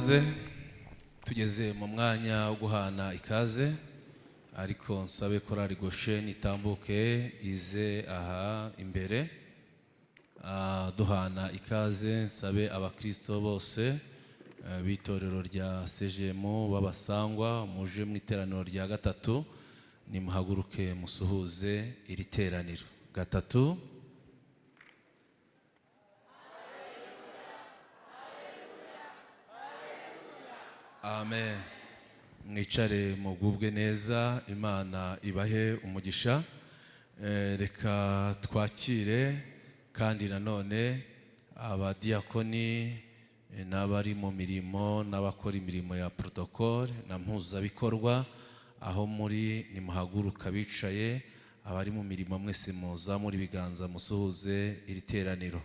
murakoze. Tugeze mu mwanya wo guhana ikaze, ariko nsabe korari Gosheni itambuke ize aha imbere. Duhana ikaze, nsabe abakristo bose b'itorero rya SEGEEM babasangwa muje mu iteraniro rya gatatu, nimuhaguruke musuhuze iri teraniro. Gatatu. Amen. Mwicare mugubwe neza, Imana ibahe umugisha. Reka twakire kandi nanone abadiyakoni n'abari mu mirimo n'abakora imirimo ya protocole na mpuzabikorwa, aho muri nimuhaguruka bicaye, abari mu mirimo mwese muza muri biganza musuhuze iri teraniro.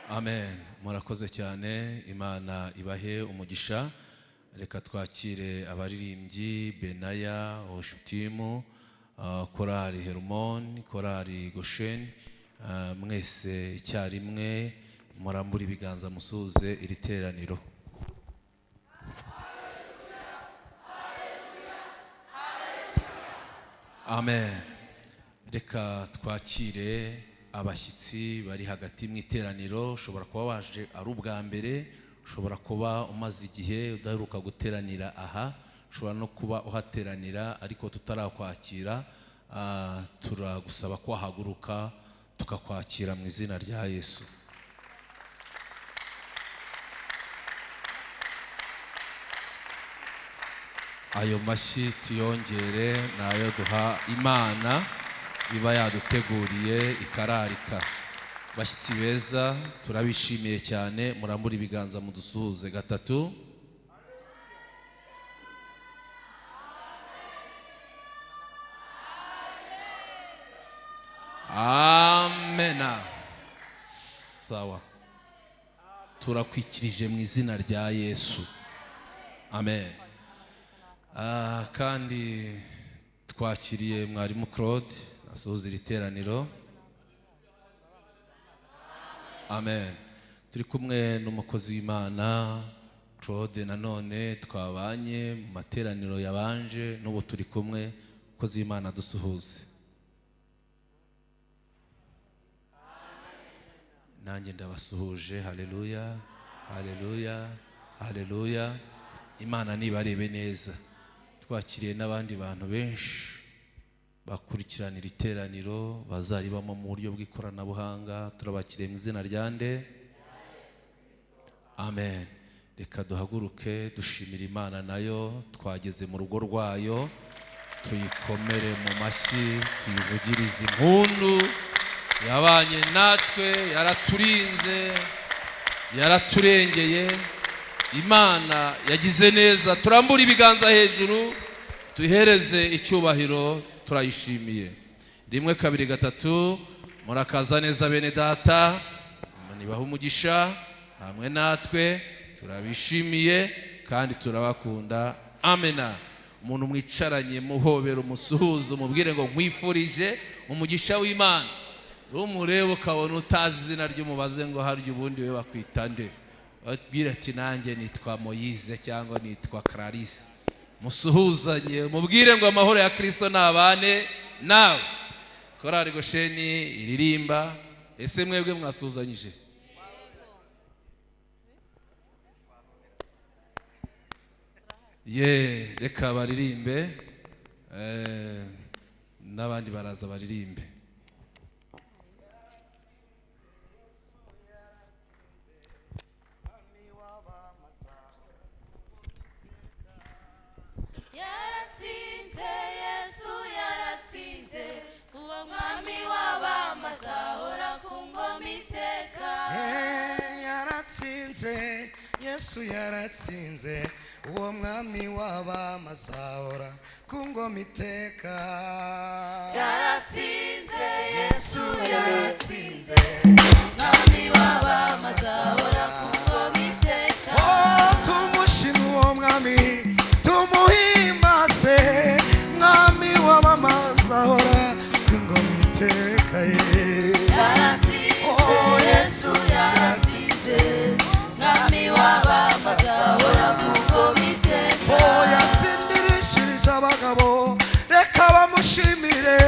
Amen. Murakoze cyane, Imana ibahe umugisha. Reka twakire abaririmbyi Benaya, Hoshutimu, korari Hermon, korari Gosheni, mwese icyarimwe murambura ibiganza musuhuze iri teraniro. Amen. Reka twakire abashyitsi bari hagati mu iteraniro. Ushobora kuba waje ari ubwa mbere, ushobora kuba umaze igihe udaheruka guteranira aha, ushobora no kuba uhateranira ariko tutarakwakira. Turagusaba ko wahaguruka tukakwakira mu izina rya Yesu. Ayo mashyi tuyongere nayo duha Imana iba yaduteguriye ikararika. Bashyitsi beza, turabishimiye cyane, murambura ibiganza mudusuhuze. Gatatu. Amena. Sawa. Turakwikirije mu izina rya Yesu. Amen. Kandi twakiriye mwarimu Claude asuhuza iri teraniro. Amen. Turi kumwe n'umukozi w'Imana Claude, nanone twabanye mu materaniro yabanje, n'ubu turi kumwe. Umukozi w'Imana dusuhuze. Nanjye ndabasuhuje. Haleluya, haleluya, haleluya. Imana nibarebe neza. Twakiriye n'abandi bantu benshi bakurikiranira iteraniro bazaribamo mu buryo bw'ikoranabuhanga. Turabakiriye mu izina rya nde. Amen. Reka duhaguruke dushimira Imana, nayo twageze mu rugo rwayo, tuyikomere mu mashyi, tuyivugirize impundu. Yabanye natwe, yaraturinze, yaraturengeye. Imana yagize neza. Turambura ibiganza hejuru tuhereze icyubahiro, turayishimiye. Rimwe, kabiri, gatatu. Murakaza neza bene data, nibaha umugisha hamwe natwe. Turabishimiye kandi turabakunda. Amena. Umuntu mwicaranye muhobera, umusuhuza, umubwire ngo nkwifurije umugisha w'Imana. Umurebe ukabona utazi izina ry'umubaze ngo harya ubundi we bakwita nde. Bwira ati nanjye nitwa Moyize cyangwa nitwa Clarisse. Musuhuzanye, mubwire ngo amahoro ya Kristo nabane nawe. Korari Gosheni iririmba. Ese mwebwe mwasuhuzanyije? Reka baririmbe, n'abandi baraza baririmbe. Yesu yaratsinze, uwo mwami w'abamazahora ku ngoma iteka. Yaratsinze, Yesu yaratsinze, mwami w'abamazahora ku ngoma iteka. Tumushime uwo mwami, tumuhimbaze, mwami w'abamazahora ku ngoma iteka. reka bamushimire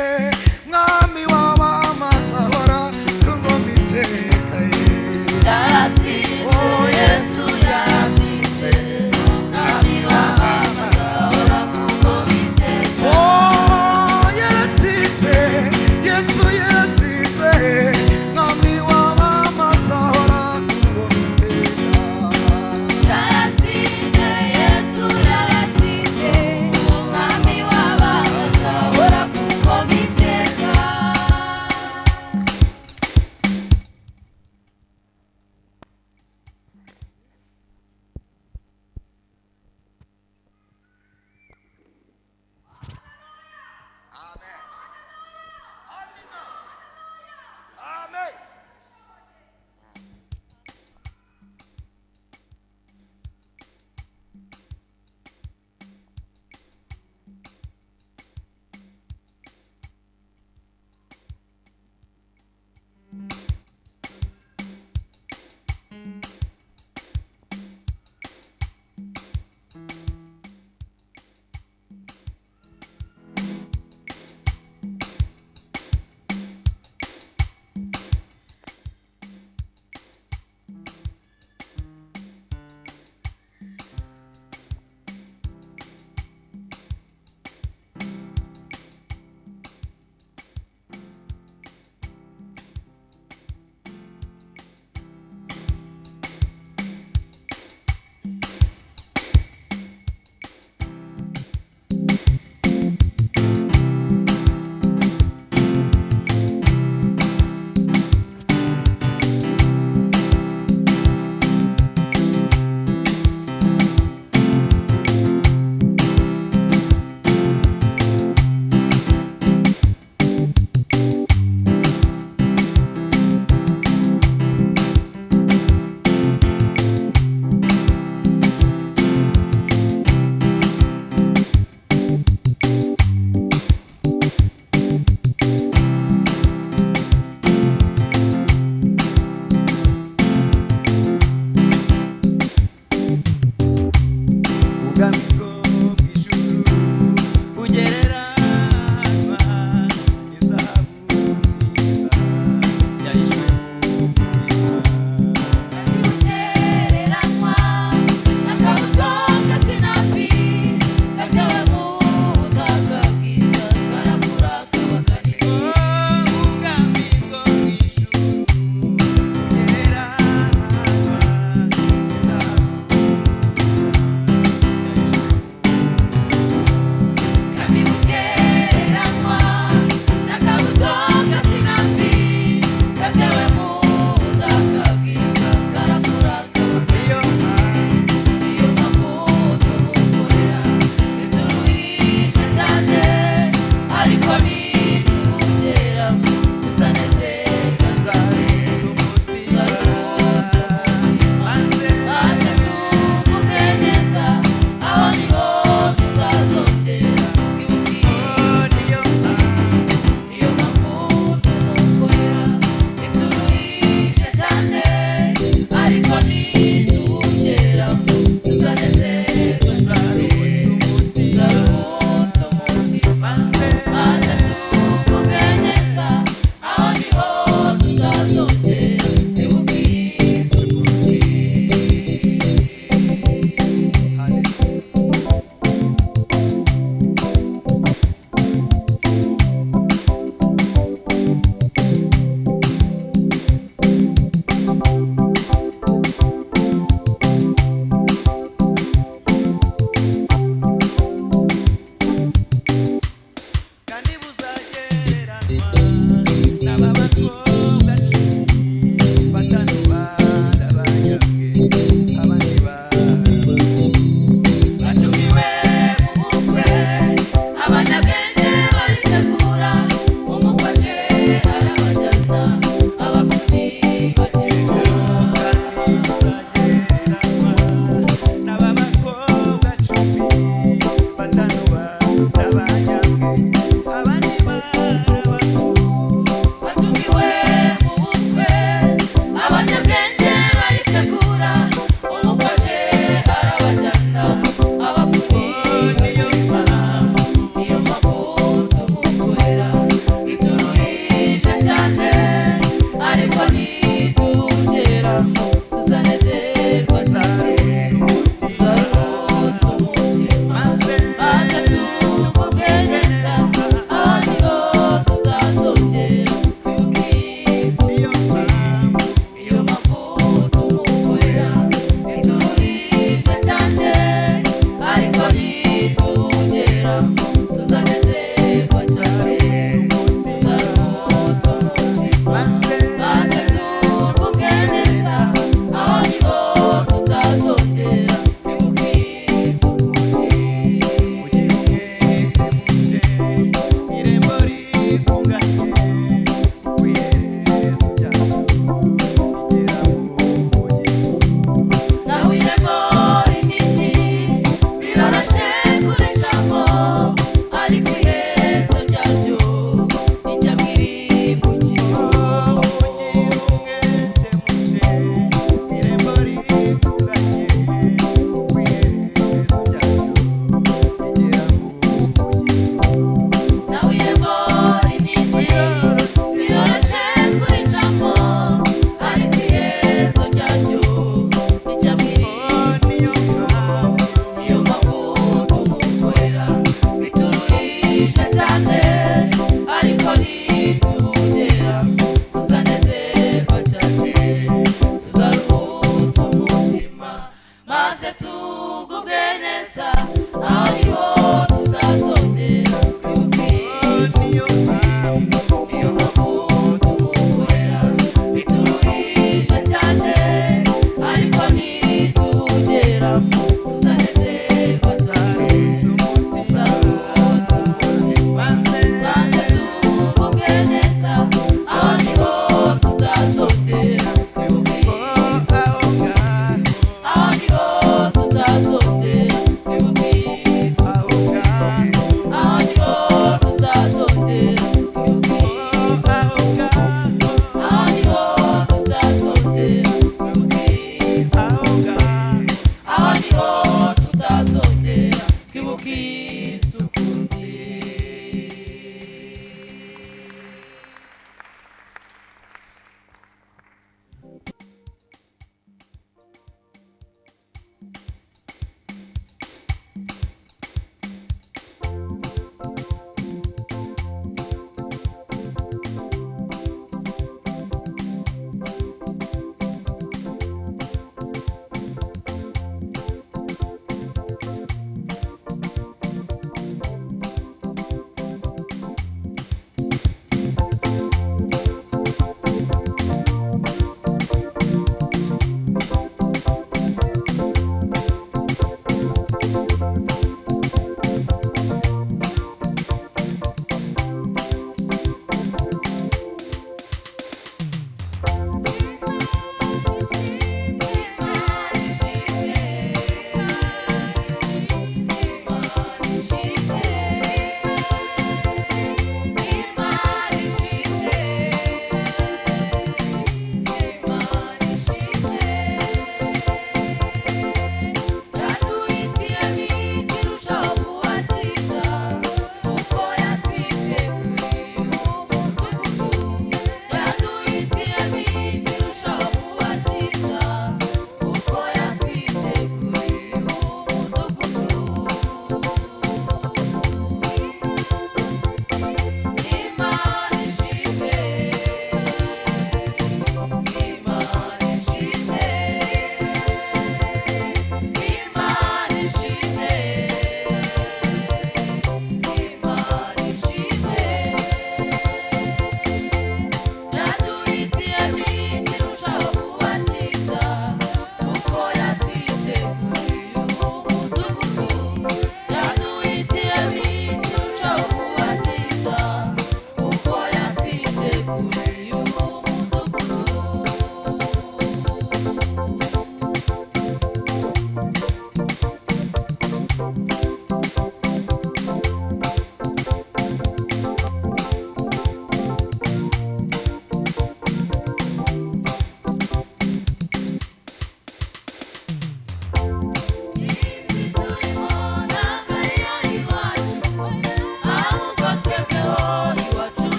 mwami w'abamazahora ku ngoma iteka ye yaratsinze yesu yaratsinze mwami w'abamazahora ku ngoma iteka yaratsinze yesu yaratsinze mwami w'abamazahora ku ngoma iteka yaratsinze yesu yaratsinze mwami w'abamazahora ku ngoma iteka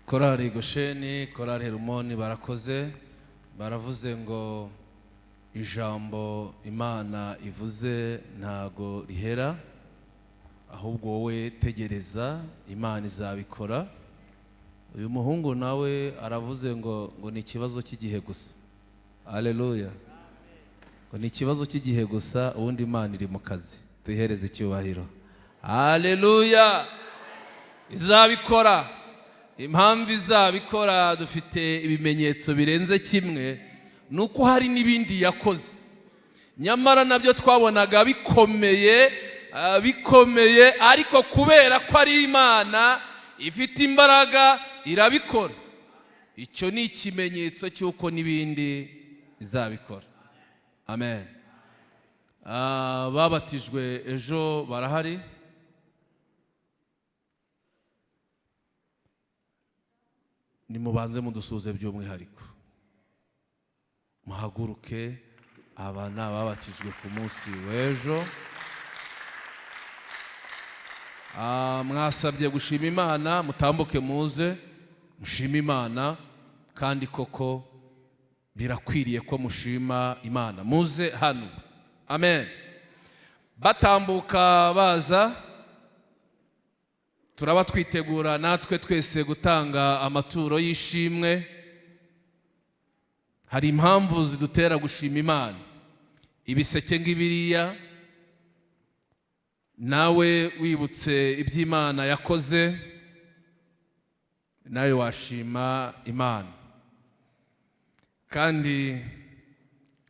korari Gosheni, korari Herumoni barakoze, baravuze ngo ijambo Imana ivuze ntago rihera, ahubwo wowe tegereza Imana izabikora. Uyu muhungu nawe aravuze ngo ni ikibazo cy'igihe gusa. Haleluya. Ngo ni ikibazo cy'igihe gusa, ubundi Imana iri mu kazi. Tuyihereze icyubahiro. Haleluya. Izabikora. Impamvu izabikora, dufite ibimenyetso birenze kimwe, nuko hari n'ibindi yakoze. Nyamara nabyo twabonaga bikomeye, ariko kubera ko ari Imana ifite imbaraga irabikora. Icyo ni ikimenyetso cy'uko n'ibindi izabikora. Amen. Babatijwe ejo barahari? Nimubanze mudusuze by'umwihariko. Muhaguruke, aba ni ababatijwe ku munsi w'ejo. Mwasabye gushima Imana, mutambuke muze mushima Imana, kandi koko birakwiriye ko mushima Imana. Muze hano. Amen. Batambuka baza, turaba twitegura natwe twese gutanga amaturo y'ishimwe. Hari impamvu zidutera gushima Imana. Ibiseke ngibiriya, nawe wibutse iby'Imana yakoze, nawe washima Imana. Kandi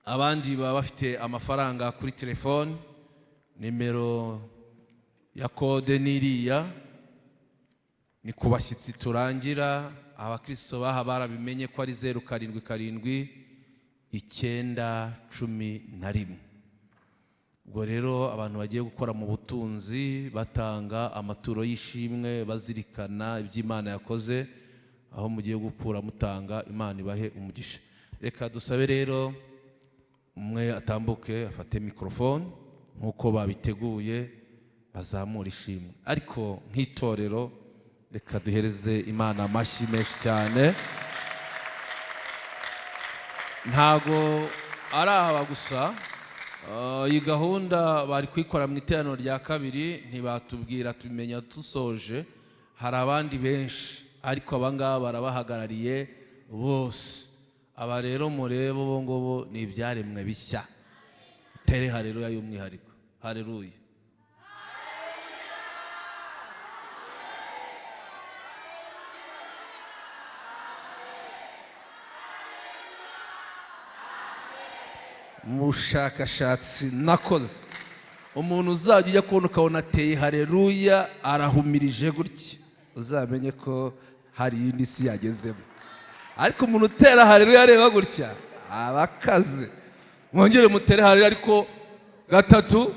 abandi baba bafite amafaranga kuri telefone, nimero ya kode niriya, ni ku bashyitsi turangira. Abakristo baha barabimenye ko ari 077911. Ubwo rero abantu bagiye gukora mu butunzi, batanga amaturo y'ishimwe, bazirikana iby'Imana yakoze, aho mugiye gukura mutanga, Imana ibahe umugisha. Reka dusabe rero umwe atambuke afate mikrofone nkuko babiteguye, bazamura ishimwe. Ariko nk'itorero, reka duhereze Imana amashyi menshi cyane. Ntago ari aba gusa, iyi gahunda bari kwikora mu iteraniro rya kabiri, ntibatubwira, tubimenya dusoje. Hari abandi benshi, ariko abangaba barabahagarariye bose. Aba rero murebe bo ngobo ni ibyaremwe bishya. Tere haleluya y'umwihariko. Haleluya. Mushakashatsi nakoze, umuntu uzajya ujya kubona ukabona ateye haleluya arahumirije gutya, uzamenye ko hari indi si yagezemo. Ariko umuntu utera haleluya areba gutya abakaze. Mwongere mutere haleluya ariko gatatu.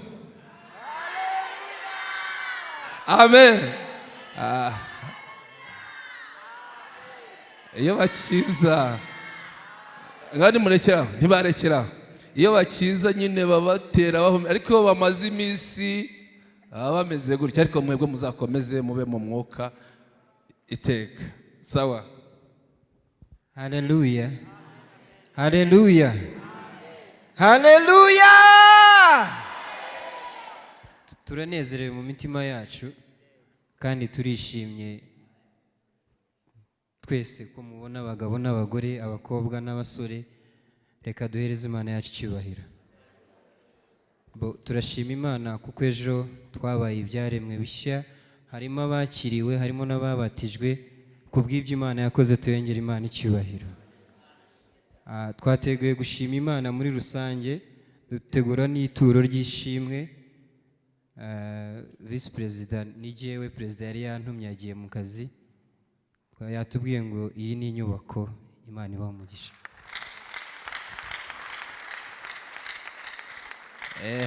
Amen. Iyo bakiza ngani murekera, ntibarekera. Iyo bakiza nyine babatera bahumye, ariko iyo bamaze iminsi bameze gutya. Ariko mwebwe muzakomeze mube mu mwuka iteka. Sawa. Haleluya. Haleluya. Haleluya. Turanezerewe mu mitima yacu kandi turishimye twese ko mubona abagabo n'abagore, abakobwa n'abasore. Reka duhereze Imana yacu icyubahiro. Turashima Imana kuko ejo twabaye ibyaremwe bishya, harimo abakiriwe, harimo n'ababatijwe. Kubw'ibyo Imana yakoze, tuyongera Imana icyubahiro. Twateguye gushima Imana muri rusange, dutegura n'ituro ry'ishimwe. Vice Perezida ni jyewe, Perezida yari yantumye, yagiye mu kazi. Yatubwiye ngo iyi ni inyubako, Imana ibahe umugisha.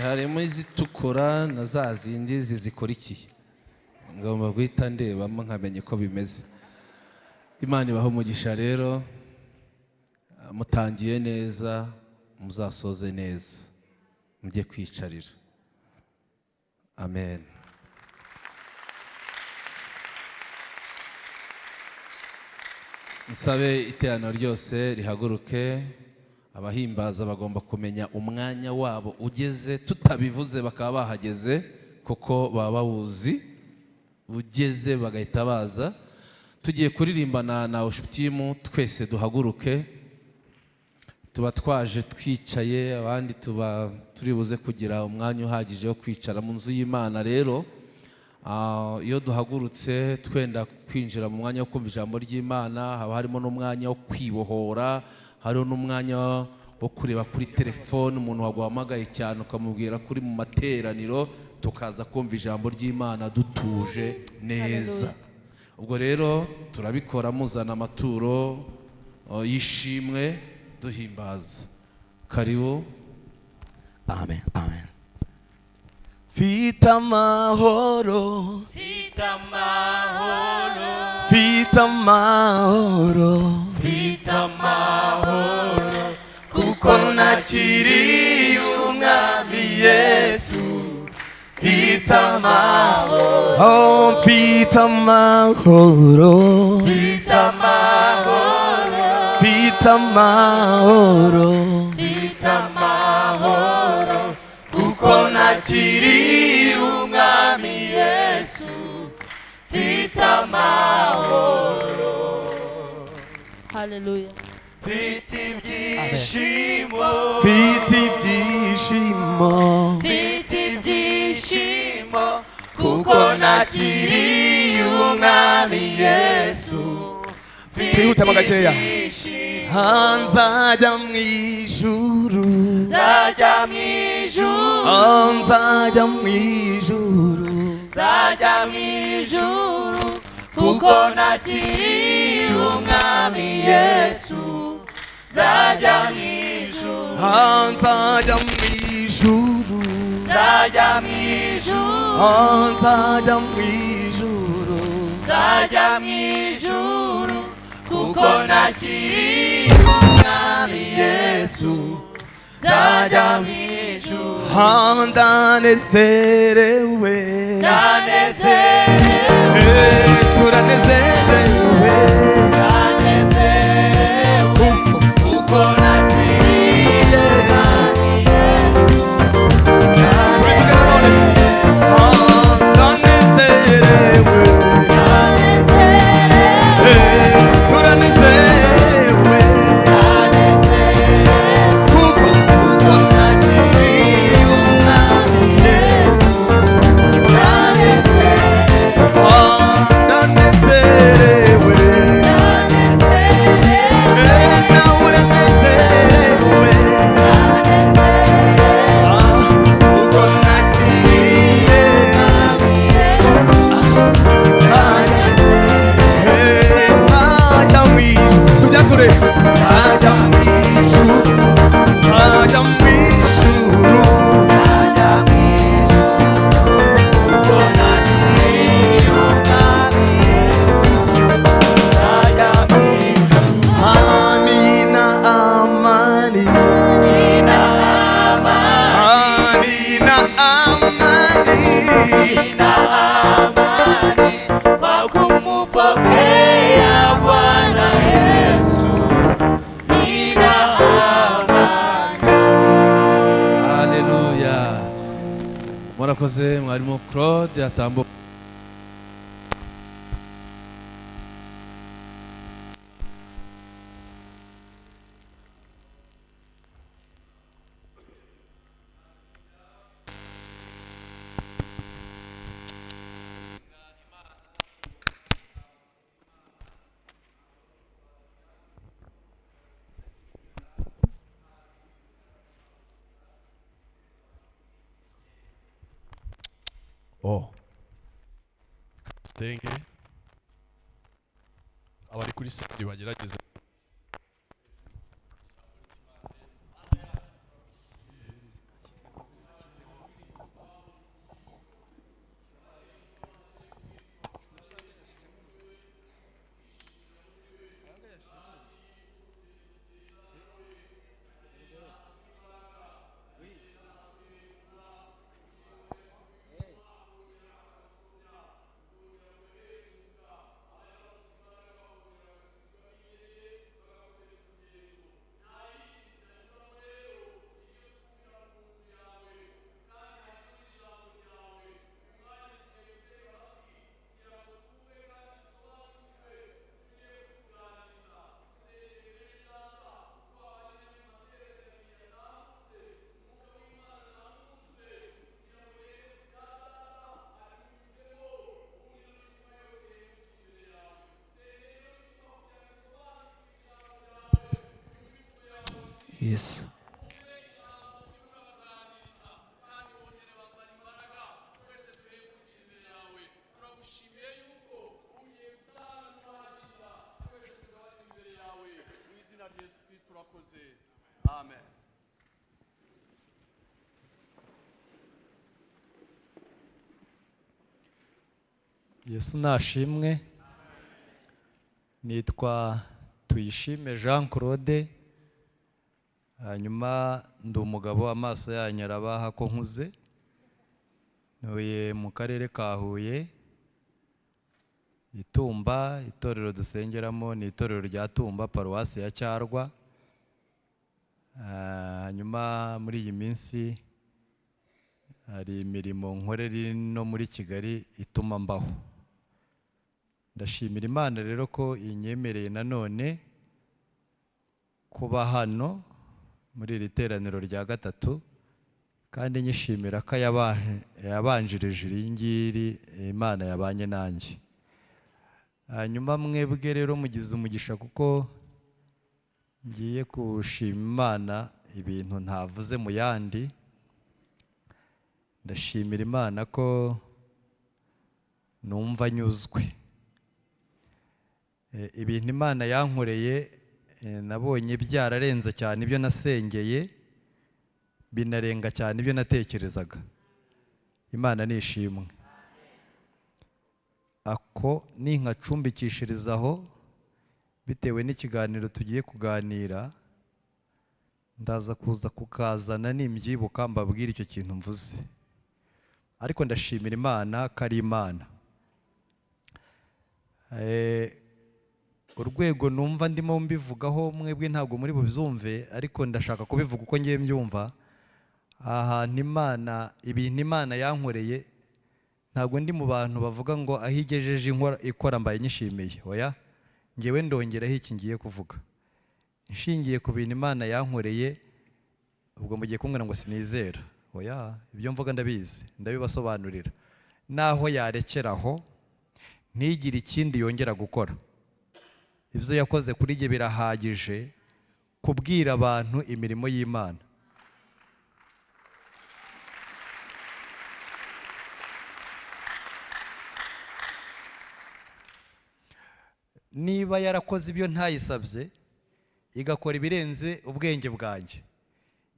Harimo izitukura na za zindi zizikurikiye. Ngomba guhita ndebamo nkamenye ko bimeze. Imana ibahe umugisha rero. Mutangiye neza, muzasoze neza, mujye kwicarira. Amen. nsabe iteraniro ryose rihaguruke. Abahimbaza bagomba kumenya umwanya wabo ugeze, tutabivuze bakaba bahageze kuko baba bawuzi ugeze bagahita baza. Tugiye kuririmbana na ushutimu, twese duhaguruke. Tuba twaje twicaye, abandi tuba turi buze kugira umwanya uhagije wo kwicara mu nzu y'Imana. Rero iyo duhagurutse twenda kwinjira mu mwanya wo kumva ijambo ry'Imana, haba harimo n'umwanya wo kwibohora, hariho n'umwanya wo kureba kuri telefone umuntu waguhamagaye cyane ukamubwira kuri mu materaniro, tukaza kumva ijambo ry'Imana dutuje neza. Ubwo rero turabikora muzana amaturo y'ishimwe duhimbaza. Karibu. Amen, amen. Fita mahoro, Fita mahoro, fita mahoro, Fita mahoro, kuko nakiriye umwami Yesu. Fita mahoro, oh, fita mahoro, Fita mahoro, fita mahoro, Fita mahoro, kuko nakiriye umwami Yesu, Fita mahoro. Hallelujah. Fita ibyishimo, fita ibyishimo, Fita ibyishimo, kuko nakiriye umwami Yesu. Twihutemo gakeya. Nzajya mu ijuru, Nzajya mu ijuru, nzajya mu ijuru, Nzajya mu ijuru, kuko nakiriye umwami Yesu. Nzajya mu ijuru, nzajya mu ijuru, Nzajya mu ijuru, nzajya mu ijuru, Nzajya mu ijuru, kuko nakiriye umwami Yesu. Nzajya mu ijuru, ndanezerewe, ndanezerewe, turanezerewe, ndanezerewe, kuko nakiriye umwami Yesu. ndanezerewe, turanezerewe, kuko nakiriye umwami Yesu. Ndanezerewe, nawe uranezerewe, kuko nakiriye nzajya mu ijuru. Tujya tureba, nzajya mu ijuru, nzajya mu ijuru, Nzajya mu ijuru, kuko nakiriye umwami Yesu. Nzajya mu ijuru, amina, amani, nina amani, amina, amani, nina amani, kwa kumpokea Bwana Yesu. Nina amani. Haleluya. Murakoze mwarimu Claude atambuka. Senge abari kuri stage bagerageza Yes. Amen. Yesu nashimwe. Nitwa Tuyishime Jean Claude. Hanyuma ndi umugabo, amaso yanyu arabaha ko nkuze. Ntuye mu karere ka Huye. Itumba, itorero dusengeramo ni itorero rya Tumba, paruwasi ya Cyarwa. Hanyuma muri iyi minsi hari imirimo nkorera no muri Kigali ituma mbaho. Ndashimira Imana rero ko inyemereye nanone kuba hano muri iri teraniro rya gatatu, kandi nyishimira ko yabanjirije iri ngiri Imana yabanye nanjye. Hanyuma mwebwe rero mugize umugisha kuko ngiye gushima Imana ibintu ntavuze mu yandi. Ndashimira Imana ko numva nyuzwe. Ibintu Imana yankoreye nabonye byararenze cyane ibyo nasengeye, binarenga cyane ibyo natekerezaga. Imana nishimwe. Ako ninkacumbikishirizaho bitewe n'ikiganiro tugiye kuganira, ndaza kuza kukazana nimbyibuka mbabwira icyo kintu mvuze. Ariko ndashimira Imana ko ari Imana. Urwego numva ndimo mbivugaho mwebwe ntabwo muri bubyumve, ariko ndashaka kubivuga uko ngiye mbyumva. Ahantu Imana, ibintu Imana yankoreye, ntabwo ndi mu bantu bavuga ngo aho igejeje ikora mbaye nyishimiye. Oya, ngewe ndongeraho iki ngiye kuvuga. Nshingiye ku bintu Imana yankoreye, ubwo mugiye kumbwira ngo sinizera. Oya, ibyo mvuga ndabizi, ndabibasobanurira. Naho yarekeraho ntigire ikindi yongera gukora. Ibyo yakoze kuri jye birahagije kubwira abantu imirimo y'Imana. Niba yarakoze ibyo ntayisabye, igakora ibirenze ubwenge bwanjye,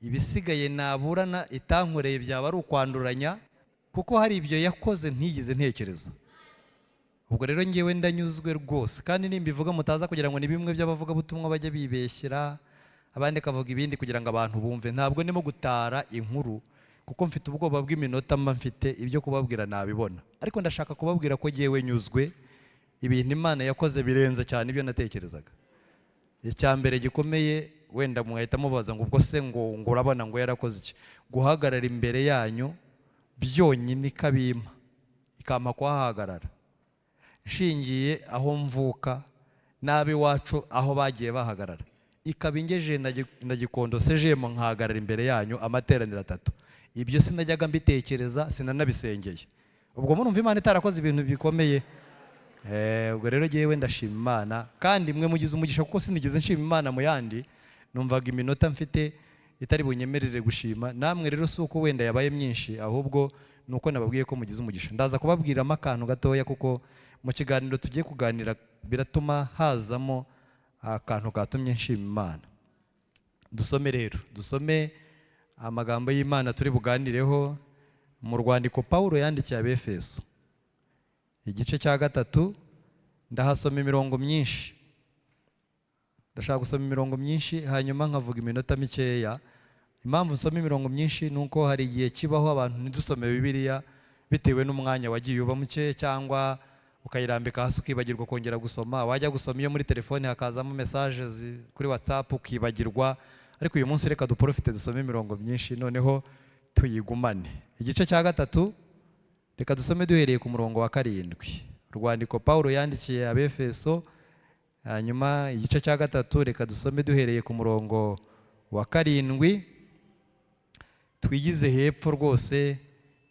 ibisigaye naburana itankoreye byaba ari ukwanduranya, kuko hari ibyo yakoze ntigize ntekereza. Ubwo rero ngewe ndanyuzwe rwose, kandi nimbivuga mutaza kugira ngo ni bimwe by'abavuga butumwa bajya bibeshyira, abandi kavuga ibindi kugira ngo abantu bumve. Ntabwo ndimo gutara inkuru, kuko mfite ubwoba bw'iminota mba mfite, ibyo kubabwira nabibona. Ariko ndashaka kubabwira ko ngewe nyuzwe, ibintu Imana yakoze birenze cyane ibyo natekerezaga. Icya mbere gikomeye, wenda mwahita mubaza ngo ubwo se ngo urabona ngo yarakoze iki? Guhagarara imbere yanyu byonyine ikabimpa, ikampa kuhahagarara. Nshingiye aho mvuka n'ab'iwacu aho bagiye bahagarara, ikaba ingejeje na Gikondo sejemo nkahagarara imbere yanyu amateraniro 3. Ibyo sinajyaga mbitekereza, sinanabisengeye. Ubwo murumva Imana itarakoze ibintu bikomeye. Ubwo rero ngewe ndashima Imana, kandi mwe mugize umugisha kuko sinigeze nshima Imana mu yandi. Numvaga iminota mfite itari bunyemerere gushima. Namwe rero si uko wenda yabaye myinshi, ahubwo nuko nababwiye ko mugize umugisha. Ndaza kubabwiramo akantu gatoya, kuko mu kiganiro tugiye kuganira biratuma hazamo akantu katumye nshima Imana. Dusome rero, dusome amagambo y'Imana turi buganireho mu rwandiko Pawulo yandikiye Abefeso, igice cya 3. Ndahasoma imirongo myinshi, ndashaka gusoma imirongo myinshi hanyuma nkavuga iminota mikeya. Impamvu nsoma imirongo myinshi nuko hari igihe kibaho abantu ntidusome Bibiliya bitewe n'umwanya wagiye uba muke, cyangwa ukayirambika hasi ukibagirwa kongera gusoma. Wajya gusoma iyo muri telefone hakazamo messages kuri WhatsApp ukibagirwa. Ariko uyu munsi reka duprofite dusome imirongo myinshi, noneho tuyigumane. Igice cya 3 reka dusome duhereye ku murongo wa 7. Urwandiko Pawulo yandikiye Abefeso, hanyuma igice cya 3 reka dusome duhereye ku murongo wa 7. Twigize hepfo rwose,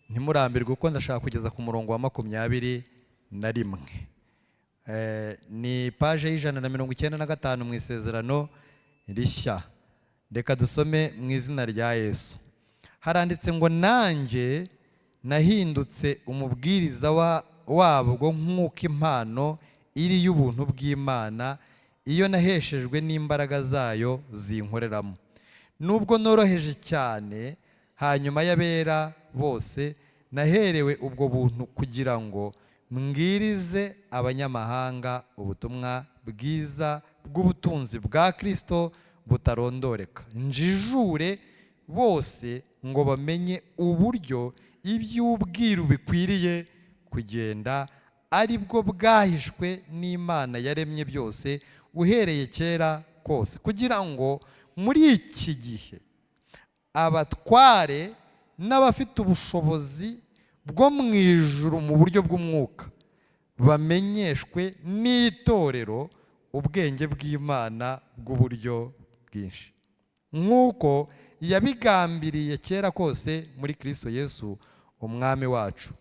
ntimurambirwe kuko ndashaka kugeza ku murongo wa 21. Ni page y'Ijana na 95 mu Isezerano Rishya. reka dusome mu izina rya Yesu. Haranditse ngo nanjye nahindutse umubwiriza wabwo nk'uko impano iri y'ubuntu bw'Imana iyo naheshejwe n'imbaraga zayo zinkoreramo. Nubwo noroheje cyane hanyuma y'abera bose, naherewe ubwo buntu kugira ngo mbwirize abanyamahanga ubutumwa bwiza bw'ubutunzi bwa Kristo butarondoreka, njijure bose ngo bamenye uburyo iby'ubwiru bikwiriye kugenda, ari bwo bwahishwe n'Imana yaremye byose uhereye kera kose, kugira ngo muri iki gihe abatware n'abafite ubushobozi bwo mu ijuru mu buryo bw'umwuka bamenyeshwe n'itorero ubwenge bw'Imana bw'uburyo bwinshi, nk'uko yabigambiriye kera kose muri Kristo Yesu umwami wacu.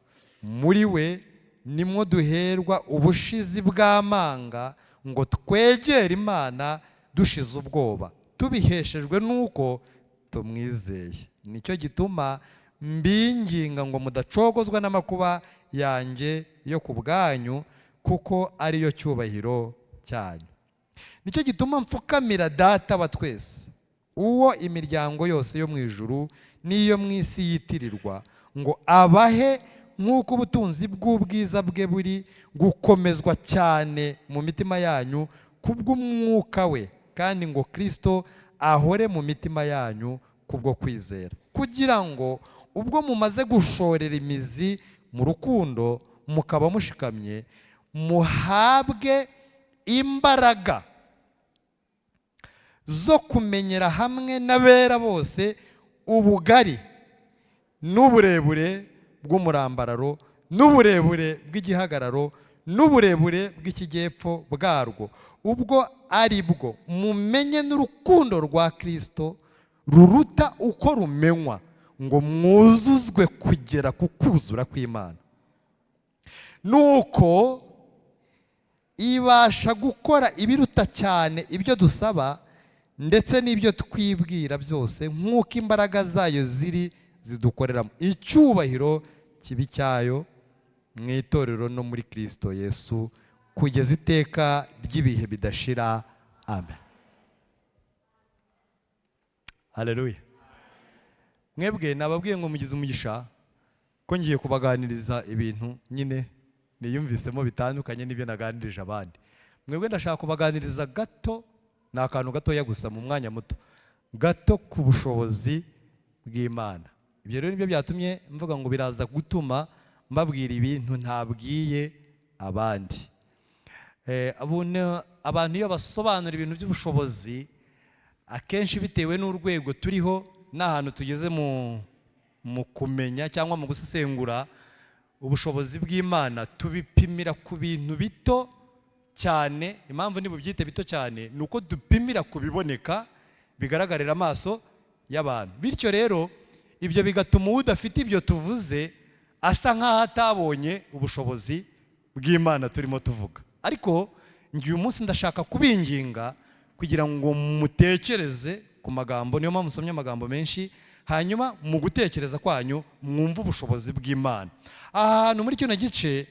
Muri we nimwo duherwa ubushizi bw'amanga ngo twegere Imana dushize ubwoba, tubiheshejwe n'uko tumwizeye. Nicyo gituma mbinginga ngo mudacogozwa n'amakuba yanjye yo ku bwanyu, kuko ariyo cyubahiro cyanyu. Nicyo gituma mfukamira Data wa twese, uwo imiryango yose yo mu ijuru n'iyo mu isi yitirirwa, ngo abahe nk'uko ubutunzi bw'ubwiza bwe buri gukomezwa cyane mu mitima yanyu kubw'umwuka we, kandi ngo Kristo ahore mu mitima yanyu kubwo kwizera, kugira ngo ubwo mumaze gushorera imizi mu rukundo mukaba mushikamye, muhabwe imbaraga zo kumenyera hamwe n'abera bose ubugari n'uburebure bw'umurambararo n'uburebure bw'igihagararo n'uburebure bw'ikijyepfo bwarwo, ubwo ari bwo mumenye n'urukundo rwa Kristo ruruta uko rumenywa, ngo mwuzuzwe kugera ku kuzura kw'Imana. Nuko ibasha gukora ibiruta cyane ibyo dusaba ndetse n'ibyo twibwira byose, nk'uko imbaraga zayo ziri zidukoreramo. Icyubahiro kibi cyayo mu itorero no muri Kristo Yesu kugeza iteka ry'ibihe bidashira. Amen. Haleluya. Mwebwe nababwiye ngo mugize umugisha ko ngiye kubaganiriza ibintu nyine niyumvisemo bitandukanye n'ibyo naganirije abandi. Mwebwe ndashaka kubaganiriza gato, ni akantu gatoya gusa mu mwanya muto, gato ku bushobozi bw'Imana. Ibyo rero nibyo byatumye mvuga ngo biraza gutuma mbabwira ibintu ntabwiye abandi. Abantu iyo basobanura ibintu by'ubushobozi, akenshi bitewe n'urwego turiho n'ahantu tugeze mu kumenya cyangwa mu gusesengura ubushobozi bw'Imana, tubipimira ku bintu bito cyane. Impamvu nibubyite bito cyane ni uko dupimira ku biboneka bigaragarira amaso y'abantu. Bityo rero ibyo bigatuma udafite ibyo tuvuze asa nk'aho atabonye ubushobozi bw'Imana turimo tuvuga. Ariko ngiye uyu munsi ndashaka kubinginga kugira ngo mutekereze ku magambo, niyo mpamvu nsomye amagambo menshi, hanyuma mu gutekereza kwanyu mwumve ubushobozi bw'Imana. Ahantu muri kino gice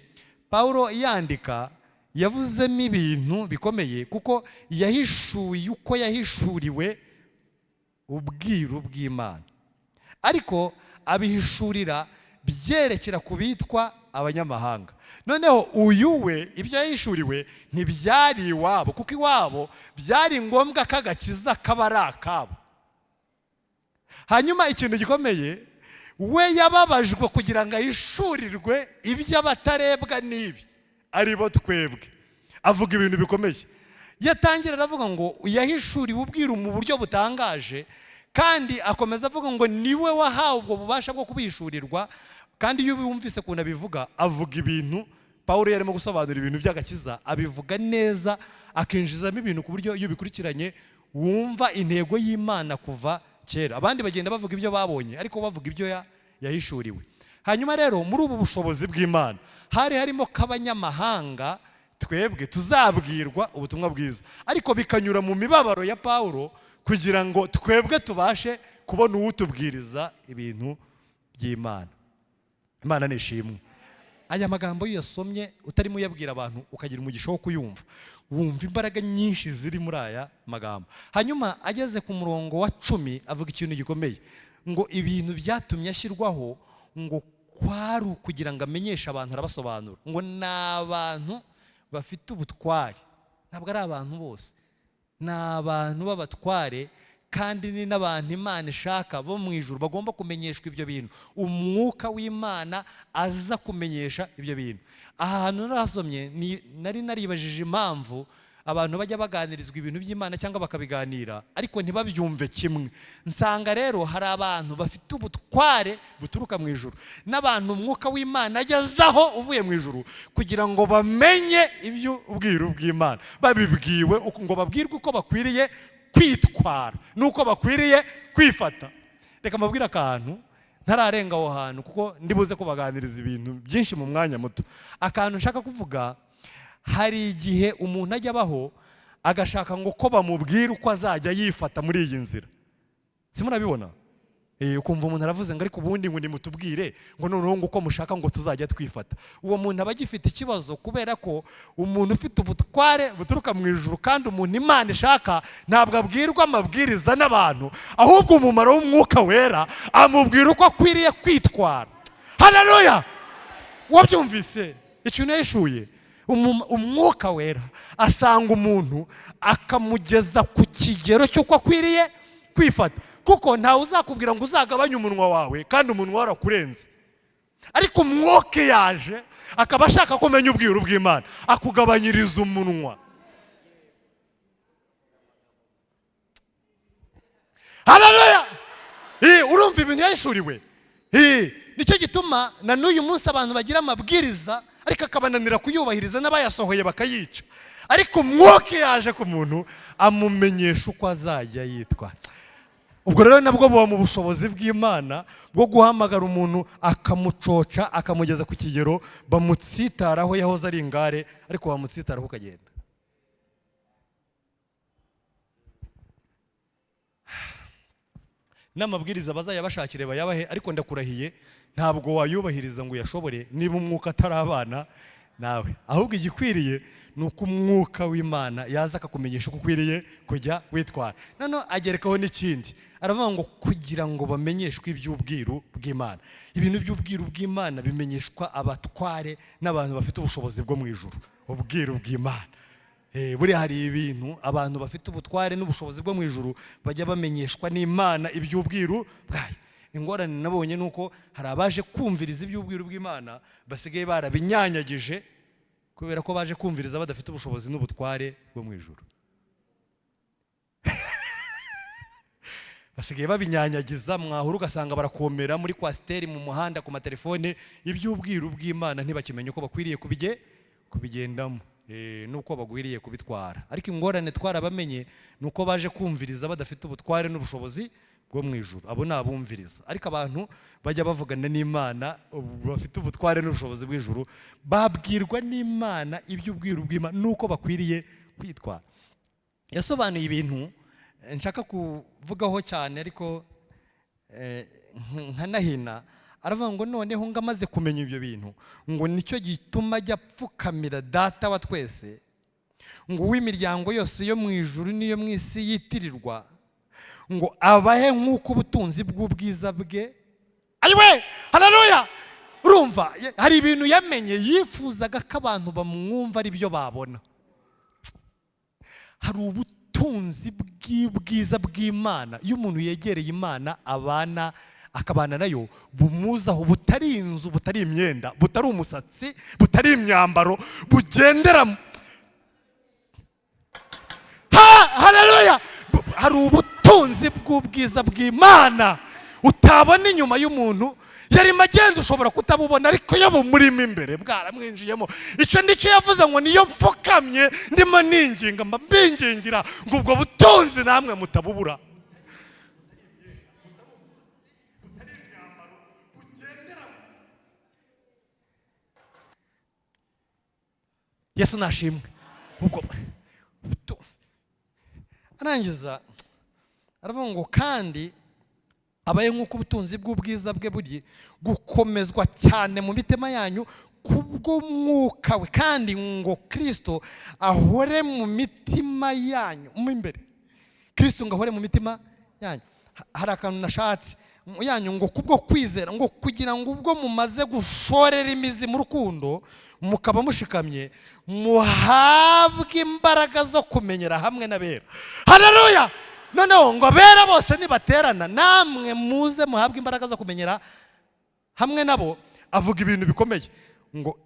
Pawulo yandika yavuzemo ibintu bikomeye, kuko yahishuye uko yahishuriwe ubwiru bw'Imana, ariko abihishurira byerekera ku bitwa abanyamahanga. Noneho uyu we ibyo yahishuriwe ntibyari iwabo, kuko iwabo byari ngombwa ko agakiza kaba ari akabo. Hanyuma ikintu gikomeye, we yababajwe kugira ngo ahishurirwe iby'abatarebwa n'ibi ari bo twebwe. Avuga ibintu bikomeye, yatangira aravuga ngo yahishuriwe ubwiru mu buryo butangaje, kandi akomeza avuga ngo niwe wahawe ubwo bubasha bwo kubihishurirwa. Kandi iyo wumvise ukuntu abivuga, avuga ibintu Pawulo yarimo gusobanura ibintu by'agakiza, abivuga neza, akinjizamo ibintu ku buryo iyo bikurikiranye wumva intego y'Imana kuva kera. Abandi bagenda bavuga ibyo babonye, ariko bavuga ibyo yahishuriwe. Hanyuma rero muri ubu bushobozi bw'Imana hari harimo k'abanyamahanga twebwe tuzabwirwa ubutumwa bwiza, ariko bikanyura mu mibabaro ya Pawulo kugira ngo twebwe tubashe kubona uwutubwiriza ibintu by'Imana. Imana nishimwe. Aya magambo iyo yasomye utarimo uyabwira abantu ukagira umugisha wo kuyumva, wumva imbaraga nyinshi ziri muri aya magambo. Hanyuma ageze ku murongo wa 10 avuga ikintu gikomeye ngo ibintu byatumye ashyirwaho ngo kwari kugira ngo amenyeshe abantu, arabasobanura ngo n'abantu bafite ubutware, ntabwo ari abantu bose, n'abantu b'abatware kandi ni n'abantu Imana ishaka bo mu ijuru bagomba kumenyeshwa ibyo bintu. Umwuka w'Imana aza kumenyesha ibyo bintu. Ahantu narasomye nari naribajije impamvu abantu bajya baganirizwa ibintu by'Imana cyangwa bakabiganira ariko ntibabyumve kimwe. Nsanga rero hari abantu bafite ubutware buturuka mu ijuru n'abantu umwuka w'Imana agezaho uvuye mu ijuru kugira ngo bamenye ibyo ubwiru bw'Imana, babibwiwe ngo babwirwe uko bakwiriye kwitwara nuko bakwiriye kwifata. Reka mbabwire akantu ntararenga aho hantu kuko ndibuze kubaganiriza ibintu byinshi mu mwanya muto. Akantu nshaka kuvuga, hari igihe umuntu ajya abaho agashaka ngo ko bamubwira uko azajya yifata muri iyi nzira. Simurabibona? Ukumva umuntu aravuze ngo ariko ubundi ngo nimutubwire ngo noneho ngo uko mushaka ngo tuzajya twifata. Uwo muntu aba agifite ikibazo kubera ko umuntu ufite ubutware buturuka mu ijuru kandi umuntu Imana ishaka ntabwo abwirwa amabwiriza n'abantu, ahubwo umumaro w'umwuka wera amubwira uko akwiriye kwitwara. Haleluya! Wabyumvise? Ikintu yishuye umwuka wera asanga umuntu akamugeza ku kigero cy'uko akwiriye kwifata, kuko ntawe uzakubwira ngo uzagabanye umunwa wawe kandi umunwa warakurenze. Ariko umwuka yaje akaba ashaka kumenya ubwiru bw'Imana akugabanyiriza umunwa. Haleluya! Urumva ibintu yashuriwe? Nicyo gituma na n'uyu munsi abantu bagira amabwiriza ariko akabananira kuyubahiriza n'abayasohoye bakayica. Ariko umwuka yaje ku muntu amumenyesha uko azajya yitwa. Ubwo rero nabwo buba mu bushobozi bw'Imana bwo guhamagara umuntu akamucoca akamugeza ku kigero bamutsitaraho yahoze ari ingare ariko bamutsitaraho ukagenda. N'amabwiriza bazajya bashakire bayabahe, ariko ndakurahiye ntabwo wayubahiriza ngo uyashobore niba umwuka atarabana nawe. Ahubwo igikwiriye nuko umwuka w'Imana yaza akakumenyesha uko ukwiriye kujya witwara. Nano agerekaho n'ikindi, aravuga ngo kugira ngo bamenyeshwe iby'ubwiru bw'Imana. Ibintu by'ubwiru bw'Imana bimenyeshwa abatware n'abantu bafite ubushobozi bwo mu ijuru. Ubwiru bw'Imana, buri hari ibintu abantu bafite ubutware n'ubushobozi bwo mu ijuru bajya bamenyeshwa n'Imana iby'ubwiru bwayo. Ingorane nabonye nuko hari abaje kumviriza iby'ubwiru bw'Imana basigaye barabinyanyagije kubera ko baje kumviriza badafite ubushobozi n'ubutware bwo mu ijuru. Basigaye babinyanyagiza, mwahura ugasanga barakomera muri kwasiteri mu muhanda ku matelefone, iby'ubwiru bw'Imana ntibakimenye uko bakwiriye kubigendamo nuko bagwiriye kubitwara. Ariko ingorane twarabamenye nuko baje kumviriza badafite ubutware n'ubushobozi bwo mu ijuru. Abo nabumviriza. Ariko abantu bajya bavugana n'Imana bafite ubutware n'ubushobozi bw'ijuru babwirwa n'Imana iby'ubwiru bw'Imana nuko bakwiriye kwitwara. Yasobanuye ibintu nshaka kuvugaho cyane ariko nkanahina. Aravuga ngo noneho ngo amaze kumenya ibyo bintu ngo nicyo gituma ajya apfukamira Data wa twese ngo uw'imiryango yose yo mu ijuru n'iyo mu isi yitirirwa ngo abahe nk'uko ubutunzi bw'ubwiza bwe. Ayiwe! Haleluya! Urumva hari ibintu yamenye yifuzaga ko abantu bamwumva ari byo babona. Hari ubutunzi bw'ubwiza bw'Imana iyo umuntu yegereye Imana akabana nayo bumuzaho, butari inzu, butari imyenda, butari umusatsi, butari imyambaro, bugenderamo. Haleluya! Hari ubutunzi bw'ubwiza bw'Imana utabona inyuma y'umuntu, yarimo agenda ushobora kutabubona ariko iyo bumurimo imbere bwaramwinjiyemo. Icyo nicyo yavuze ngo niyo mfukamye ndimo ninginga mba mbingingira ngo ubwo butunzi namwe mutabubura. Yesu nashimwe. Ubwo arangiza aravuga ngo kandi abaye nk'uko ubutunzi bw'ubwiza bwe buri gukomezwa cyane mu mitima yanyu kubw'umwuka we, kandi ngo Kristo ahore mu mitima yanyu mo imbere. Kristo ngo ahore mu mitima yanyu. Hari akantu nashatse yanyu ngo kubwo kwizera, ngo kugira ngo ubwo mumaze gushorera imizi mu rukundo mukaba mushikamye, muhabwe imbaraga zo kumenyera hamwe n'abera. Haleluya! Noneho ngo abera bose nibaterana, namwe muze muhabwe imbaraga zo kumenyera hamwe nabo. Avuga ibintu bikomeye ngo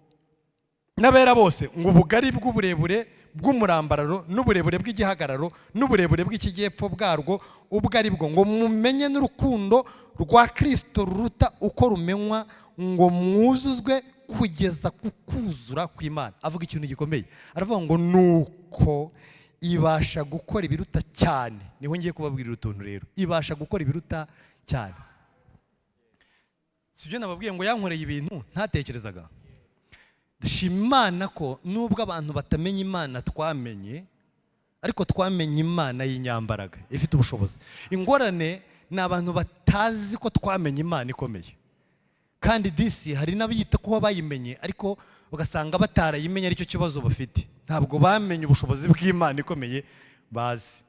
n'abera bose, ngo ubugari bw'uburebure bw'umurambararo n'uburebure bw'igihagararo n'uburebure bw'ikijyepfo bwarwo ubwo ari bwo, ngo mumenye n'urukundo rwa Kristo ruruta uko rumenywa, ngo mwuzuzwe kugeza ku kuzura kw'Imana. Avuga ikintu gikomeye, aravuga ngo nuko ibasha gukora ibiruta cyane. Niho ngiye kubabwirira utuntu rero, ibasha gukora ibiruta cyane. Sibyo nababwiye ngo yankoreye ibintu ntatekerezaga. Ndashima Imana ko nubwo abantu batamenya Imana twamenye, ariko twamenye Imana y'inyambaraga ifite ubushobozi. Ingorane ni abantu batazi ko twamenye Imana ikomeye, kandi disi hari n'abiyita kuba bayimenye ariko ugasanga batarayimenye, aricyo kibazo bafite. Ntabwo bamenye ubushobozi bw'Imana ikomeye bazi.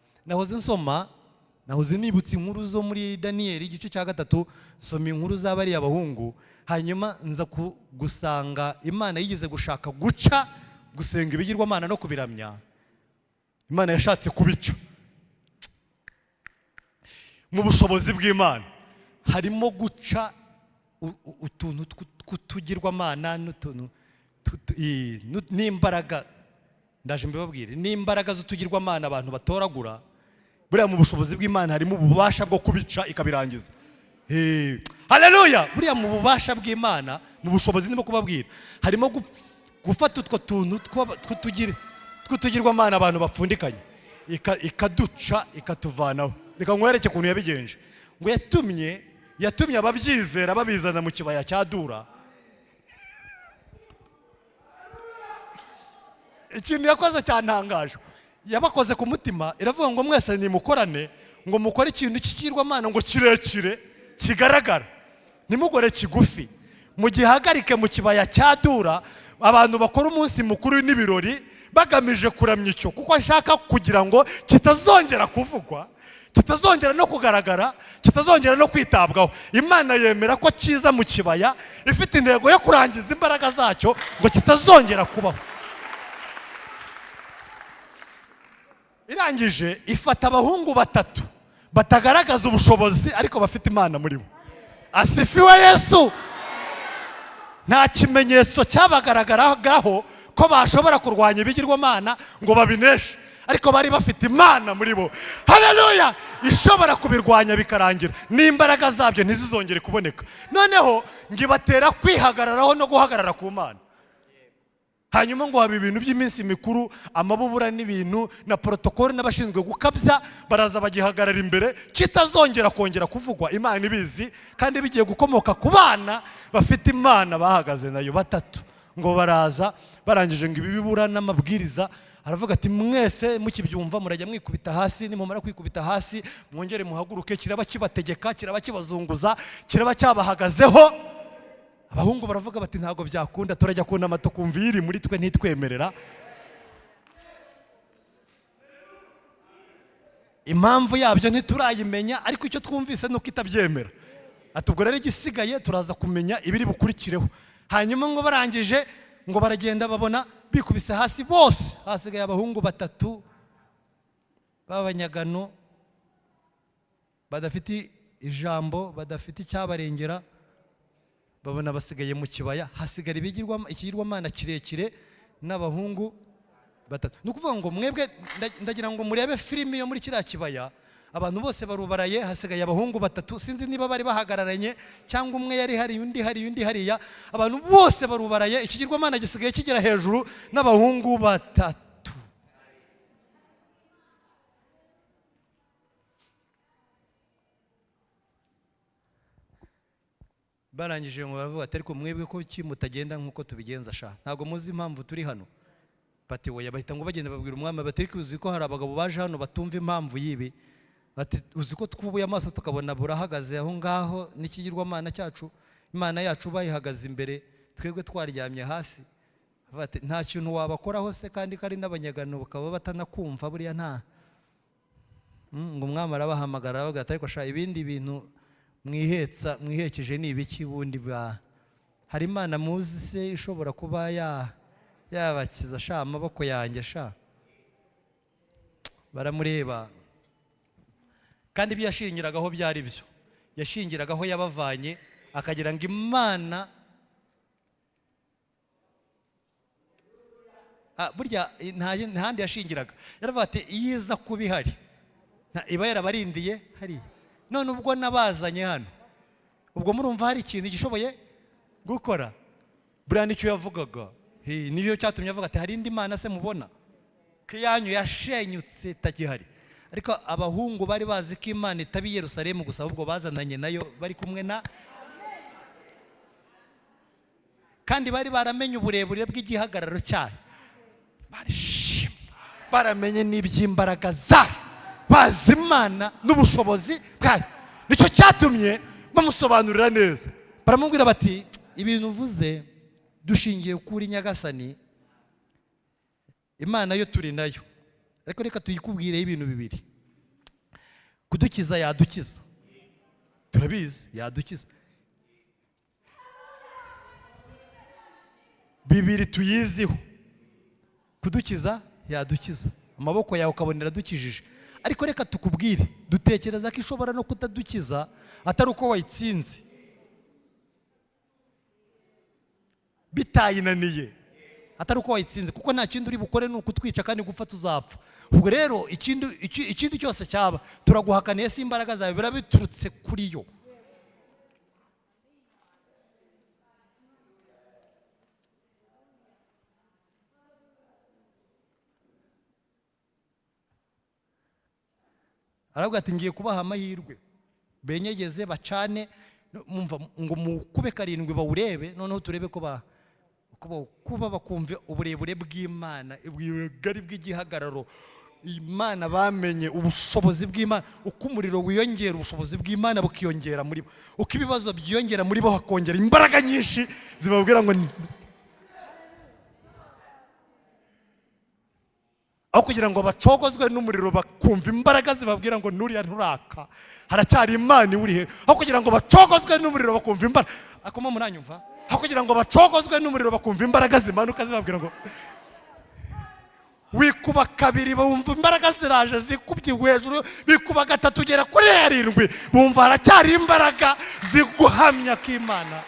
Nahoze nibutse inkuru zo muri Daniyeli igice cya 3, soma inkuru z'abari abahungu, hanyuma nza gusanga Imana yigeze gushaka guca gusenga ibigirwamana no kubiramya. Imana yashatse kubica. Mu bushobozi bw'Imana harimo guca utuntu kutugirwamana n'utuntu n'imbaraga. Ndaje mbibabwire, n'imbaraga z'utugirwamana abantu batoragura. Buriya mu bushobozi bw'Imana harimo ububasha bwo kubica ikabirangiza. Haleluya! Buriya mu bubasha bw'Imana, mu bushobozi ndimo kubabwira, harimo gufata utwo tuntu tw'utugirwamana abantu bapfundikanye ikaduca ikatuvanaho. Reka nkwereke ukuntu yabigenje. Ngo yatumye ababyizera babizana mu kibaya cya Dura. Ikintu yakoze cyantangaje, yabakoze ku mutima, iravuga ngo mwese nimukorane, ngo mukore ikintu cy'ikigirwamana ngo kirekire kigaragara, nimugore kigufi, mugihagarike mu kibaya cya Dura. Abantu bakora umunsi mukuru n'ibirori bagamije kuramya icyo, kuko ashaka kugira ngo kitazongera kuvugwa, kitazongera no kugaragara, kitazongera no kwitabwaho. Imana yemera ko kiza mu kibaya ifite intego yo kurangiza imbaraga zacyo ngo kitazongera kubaho. Irangije ifata abahungu 3 batagaragaza ubushobozi ariko bafite Imana muri bo. Asifiwe Yesu! Nta kimenyetso cyabagaragaraho ko bashobora kurwanya ibigirwamana ngo babineshe, ariko bari bafite Imana muri bo. Haleluya! Ishobora kubirwanya bikarangira, n'imbaraga zabyo ntizizongere kuboneka. Noneho ngibatera kwihagararaho no guhagarara ku Mana. Hanyuma ngo haba ibintu by'iminsi mikuru, amabubura n'ibintu na protokoli n'abashinzwe gukabya baraza bagihagarara imbere, kitazongera kongera kuvugwa. Imana ibizi, kandi bigiye gukomoka ku bana bafite Imana bahagaze nayo 3. Ngo baraza barangije ngo ibibura n'amabwiriza, aravuga ati mwese mukibyumva murajya mwikubita hasi, nimumara kwikubita hasi mwongere muhaguruke. Kiraba kibategeka, kiraba kibazunguza, kiraba cyabahagazeho. Abahungu baravuga bati ntago byakunda, turajya kunama tukumva iri muri twe ntitwemerera. Impamvu yabyo ntiturayimenya, ariko icyo twumvise nuko itabyemera. Atubwo rero igisigaye turaza kumenya ibiri bukurikireho. Hanyuma ngo barangije ngo baragenda babona bikubise hasi bose, hasigaye abahungu 3 b'abanyagano badafite ijambo, badafite icyabarengera. Babona basigaye mu kibaya, hasigara ikigirwamana kirekire n'abahungu 3. Nukuvuga ngo mwebwe ndagira ngo murebe filime yo muri kiriya kibaya, abantu bose barubaraye, hasigaye abahungu 3. Sinzi niba bari bahagararanye cyangwa umwe yari hari undi hariya. Abantu bose barubaraye, ikigirwamana gisigaye kigera hejuru n'abahungu 3. Barangije ngo baravuga ati ariko mwebwe ko mutagenda nkuko tubigenza sha, ntago muzi impamvu turi hano. Bati oya, bahita ngo bagenda babwira umwami bati ariko uzi ko hari abagabo baje hano batumva impamvu yibi. bati uzi ko twubuye amaso tukabona burahagaze aho ngaho n'ikigirwamana cyacu Imana yacu bayihagaze imbere twebwe twaryamye hasi bati nta kintu wabakoraho se kandi kari n'abanyagano bakaba batanakumva buriya nta ngo umwami arabahamagara bagata ariko sha ibindi bintu mwihekeje ni ibiki bundi hari Imana muzi se ishobora kuba yabakiza sha amaboko yanjye sha baramureba kandi byashingiragaho byari byo yashingiragaho yabavanye akagira ngo Imana burya ntahandi yashingiraga yaravuga ati iyiza kuba ihari iba yarabarindiye hari none ubwo nabazanye hano ubwo murumva hari ikintu gishoboye gukora buriya nicyo yavugaga niyo cyatumye avuga ati hari indi Mana se mubona ko iyanyu yashenyutse itagihari ariko abahungu bari bazi ko Imana itabi Yerusalemu gusa ahubwo bazananye nayo bari kumwe na kandi bari baramenye uburebure bw'igihagararo cyayo baramenye n'iby'imbaraga zayo bazi Imana n'ubushobozi bwayo nicyo cyatumye bamusobanurira neza baramubwira bati ibintu uvuze dushingiye kuri Nyagasani Imana yo turi nayo ariko reka tuyikubwireho ibintu bibiri kudukiza yadukiza turabizi yadukiza bibiri tuyiziho kudukiza yadukiza amaboko yawe ukabonera dukijije ariko reka tukubwire dutekereza ko ishobora no kutadukiza atari uko wayitsinze bitayinaniye atari uko wayitsinze kuko nta kindi uri bukore ni ukutwica kandi gupfa tuzapfa ubwo rero ikindi cyose cyaba turaguhakaniye si imbaraga zawe biba biturutse kuri yo aravuga ati ngiye kubaha amahirwe benyegeze bacane ngo mukube karindwi bawurebe noneho turebe ko kuba bakumva uburebure bw'Imana ubugari bw'igihagararo Imana bamenye ubushobozi bw'Imana uko umuriro wiyongera ubushobozi bw'Imana bukiyongera muri bo uko ibibazo byiyongera muri bo hakongera imbaraga nyinshi zibabwira ngo aho kugira ngo bacogozwe n'umuriro bakumva imbaraga zibabwira ngo nuriya nturaka haracyari Imana uri he aho kugira ngo bacogozwe n'umuriro bakumva imbaraga akoma munanyumva aho kugira ngo bacogozwe n'umuriro bakumva imbaraga zimanuka zibabwira ngo wikuba kabiri bumva imbaraga ziraje zikubye hejuru bikuba gatatu ugera kuri 7 bumva haracyari imbaraga ziguhamya ko Imana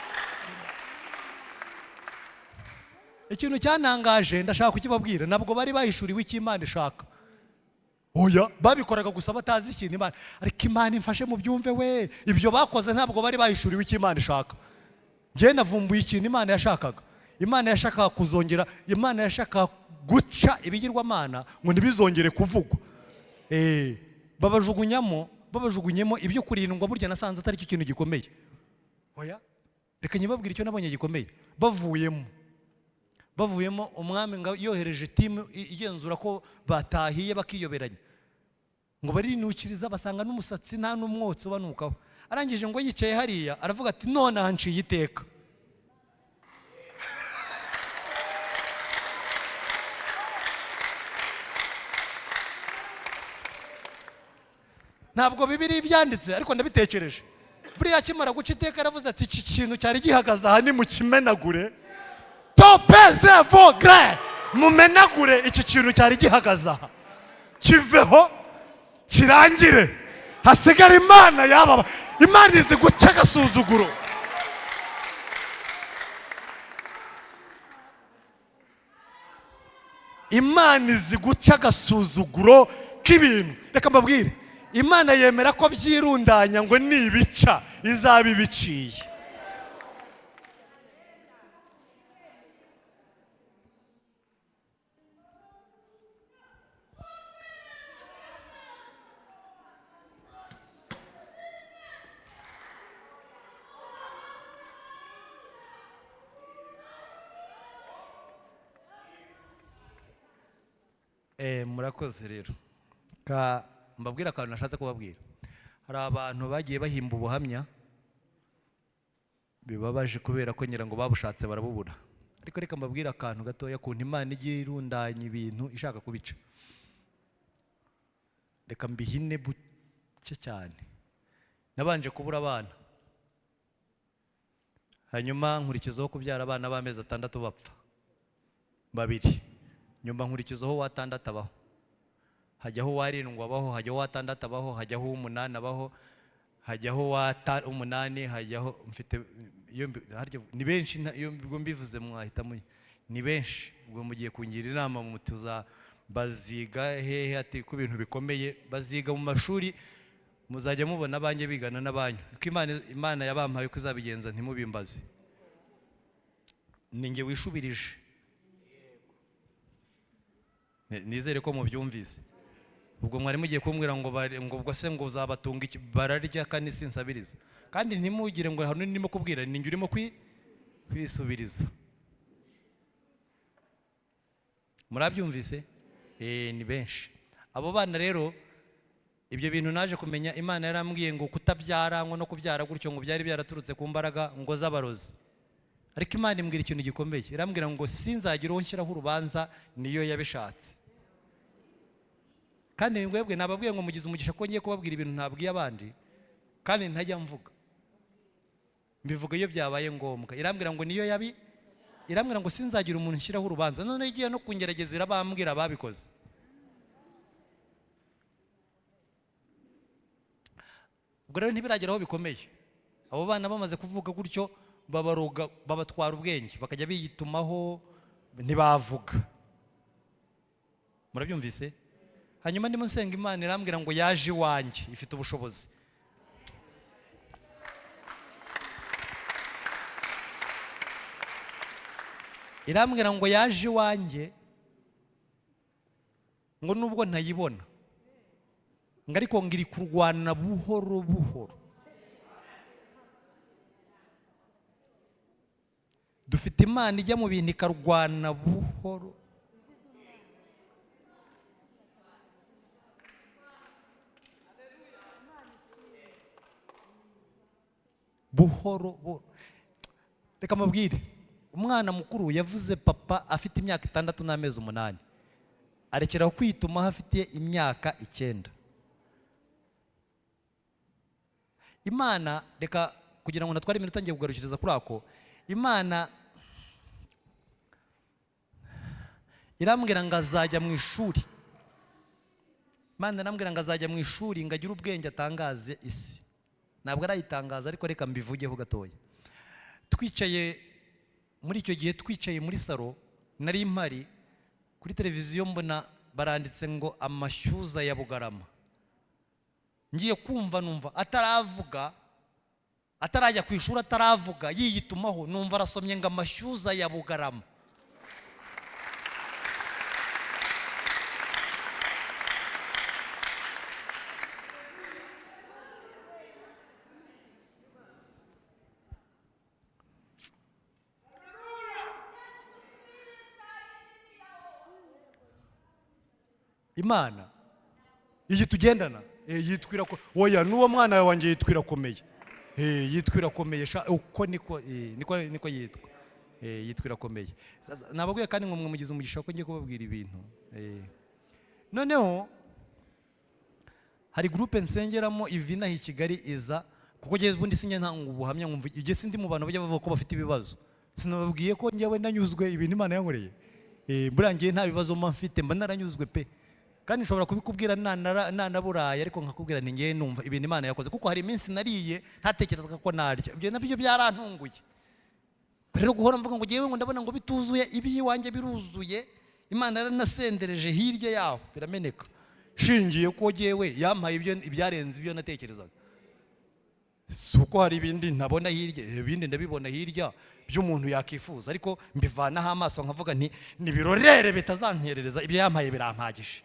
ikintu cyanangaje ndashaka kukibabwira nabwo bari bahishuriwe iki Imana ishaka oya babikoraga gusa batazi ikintu Imana ariko Imana imfashe mu byumve we ibyo bakoze ntabwo bari bahishuriwe iki Imana ishaka ngiye navumbuye ikintu Imana yashakaga Imana yashakaga kuzongera Imana yashakaga guca ibigirwamana ngo ntibizongere kuvugwa babajugunyemo ibyo kurindwa burya nasanze atari cyo kintu gikomeye oya reka nyibabwira icyo nabonye gikomeye bavuyemo umwami yohereje timu igenzura ko batahiye bakiyoberanya ngo barinukiriza basanga n'umusatsi nta n'umwotsi ubanukaho arangije ngo yicaye hariya aravuga ati none hanciye iteka ntabwo bibiri byanditse ariko ndabitekereje buriya akimara guca iteka aravuze ati iki kintu cyari gihagaze aha ni mu kimenagure topeze vogre mumenagure iki kintu cyari gihagaze aha kiveho kirangire hasigara Imana yababa Imana izi guca agasuzuguro Imana izi guca agasuzuguro k'ibintu reka mbabwire Imana yemera ko byirundanya ngo nibica izaba ibiciye murakoze rero ka mbabwira akantu nashatse kubabwira. Hari abantu bagiye bahimba ubuhamya bibabaje kubera ko ngira ngo babushatse barabubura. Ariko reka mbabwira akantu gatoya kuntu Imana igiye irundanya ibintu ishaka kubica. Reka mbihine buke cyane. Nabanje kubura abana, hanyuma nkurikizaho kubyara abana b'amezi 6 bapfa 2, nyuma nkurikizaho wa 6 abaho, hajyaho wa 7 abaho, hajyaho wa 6 abaho, hajyaho 8 abaho, hajyaho wa 8, hajyaho mfite iyo ni benshi. Iyo mbivuze mwahita ni benshi. Ubwo mugiye kungira inama mu tuza baziga hehe ati ku bintu bikomeye baziga mu mashuri, muzajya mubona abanjye bigana n'abanyu. Uko Imana yabampaye ko izabigenza ntimubimbaze. Ninge wishubirije. Nizere ko mubyumvise. Ubwo mwari mugiye kumbwira ngo ubwo se ngo uzabatunga iki, bararya kandi sinsabiriza. Kandi ntimugire ngo hano ndimo kubwira ninge urimo kwisubiriza. Murabyumvise? Ni benshi. Abo bana rero ibyo bintu naje kumenya Imana yarambwiye ngo kutabyara ngo no kubyara gutyo ngo byari byaraturutse ku mbaraga ngo z'abarozi. Ariko Imana imbwira ikintu gikomeye, irambwira ngo sinzagira unshyiraho urubanza, niyo yabishatse. Kandi mwebwe nababwiye ngo mugize umugisha ko ngiye kubabwira ibintu ntabwiye abandi, kandi ntajya mvuga, mbivuga iyo byabaye ngombwa. Irambwira ngo niyo irambwira ngo sinzagira umuntu nshyiraho urubanza. None igiye no kungerageza irabambwira babikoze. Ubwo rero ntibirageraho bikomeye. Abo bana bamaze kuvuga gutyo babaroga, babatwara ubwenge, bakajya biyitumaho ntibavuga. Murabyumvise? Hanyuma ndimo nsenga Imana irambwira ngo yaje iwanjye ifite ubushobozi. Irambwira ngo yaje iwanjye ngo nubwo ntayibona ngo ariko ngiri kurwana buhoro buhoro. Dufite Imana ijya mu bintu ikarwana buhoro. Buhoro buhoro. Reka mubwire, umwana mukuru yavuze papa afite imyaka 6 n'amezi 8, arekeraho kwituma afite imyaka 9. Imana, reka kugira ngo natware iminota ngiye kugarukiriza kuri ako. Imana irambwira ngo azajya mu ishuri. Imana irambwira ngo azajya mu ishuri ngo agire ubwenge atangaze isi. Ntabwo arayitangaza ariko reka mbivugeho gatoya. Twicaye muri icyo gihe, twicaye muri salo, nari mpari kuri televiziyo mbona baranditse ngo amashyuza ya Bugarama. Ngiye kumva numva ataravuga, atarajya ku ishuri ataravuga, yiyitumaho numva arasomye ngo amashyuza ya Bugarama. Imana iyi tugendana yitwira ko oya nuwo mwana wanjye yitwira komeye. Yitwira komeye uko niko yitwa. Yitwira komeye. Nababwiye kandi ngo mugize umugisha ko ngiye kubabwira ibintu. Noneho hari groupe nsengeramo ivina hi Kigali iza, kuko geze bundi sinye ntanga ubuhamya ngumva igihe sindi mu bantu bajya bavuga ko bafite ibibazo. Sinababwiye ko ngiye nanyuzwe ibintu Imana yankoreye. Burangiye nta bibazo mfite, mba naranyuzwe pe. Kandi nshobora kubikubwira nanaburaye, ariko nkakubwira ni ngiye numva ibintu Imana yakoze, kuko hari iminsi nariye ntatekerezaga ko narya. Ibyo nabyo byarantunguye. Rero guhora mvuga ngo ngiyewe ngo ndabona ngo bituzuye, iwanjye biruzuye. Imana yaranasendereje hirya yaho birameneka. Shingiye ko ngiyewe yampaye ibyarenze ibyo natekerezaga. Suko hari ibindi ntabona hirya, ibindi ndabibona hirya by'umuntu yakifuza, ariko mbivanaho amaso nkavuga nti nibirorere bitazanterereza, ibyo yampaye birampagije.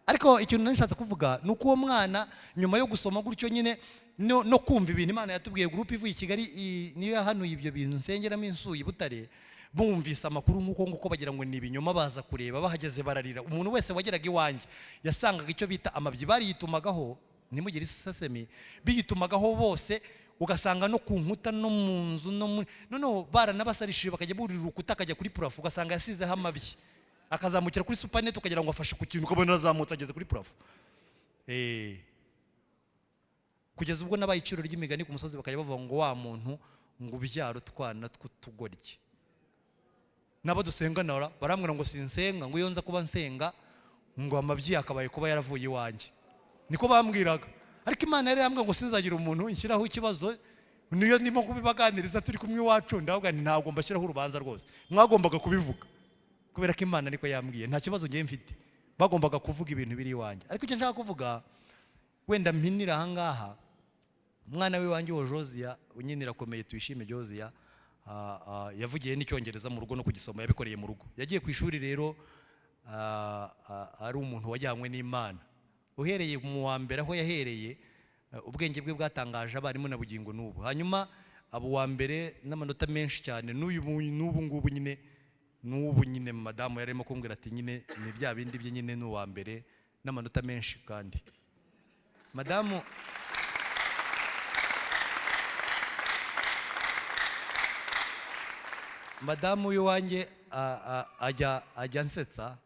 Ariko ikintu nashatse kuvuga nuko uwo mwana nyuma yo gusoma gutyo nyine no kumva ibintu Imana yatubwiye, groupe ivuye i Kigali niyo yahanuye ibyo bintu nsengeramo insuye Butare, bumvise amakuru nk'uko nguko bagira ngo ni ibinyoma, baza kureba, bahageze bararira. Umuntu wese wageraga iwanjye yasangaga icyo bita amabyi, bariyitumagaho, ntimugire isesemi, biyitumagaho bose, ugasanga no ku nkuta no mu nzu noneho baranabasarishije, bakajya burira urukuta, akajya kuri purafo, ugasanga yasizeho amabyi, akazamukira kuri supanete, ukagira ngo afashe ku kintu, ukabona arazamutse ageze kuri purafo. Kugeza ubwo nabaye iciro ry'imigani ku musozi, bakajya bavuga ngo wa muntu ngo ubyara utwana tw'utugoryi. Nabo dusenga barambwira ngo sinsenga, ngo iyo nza kuba nsenga ngo amabyi akabaye kuba yaravuye iwanjye, niko bambwiraga. Ariko Imana yari yambwira ngo sinzagira umuntu inshyiraho ikibazo, niyo ndimo kubibaganiriza turi kumwe iwacu, ndavuga nti ntabwo mbashyiraho urubanza rwose, mwagombaga kubivuga, kubera ko Imana niko yambwiye, nta kibazo ngiye mfite, bagombaga kuvuga ibintu biri iwanjye. Ariko icyo nshaka kuvuga, wenda mpinira ahangaha, umwana w'iwanjye wa Josiya, nyine irakomeye, tuyishime Josiya, yavugiye n'icyongereza mu rugo no kugisoma, yabikoreye mu rugo. Yagiye ku ishuri rero, ari umuntu wajyanywe n'Imana. Uhereye mu wa mbere aho yahereye, ubwenge bwe bwatangaje abarimu na bugingo n'ubu. Hanyuma abo wa mbere n'amanota menshi cyane, n'ubu ngubu nyine madamu yarimo kumbwira ati nyine ni bya bindi bye, nyine n'uwa mbere n'amanota menshi. Kandi madamu w'iwanjye ajya nsetsa,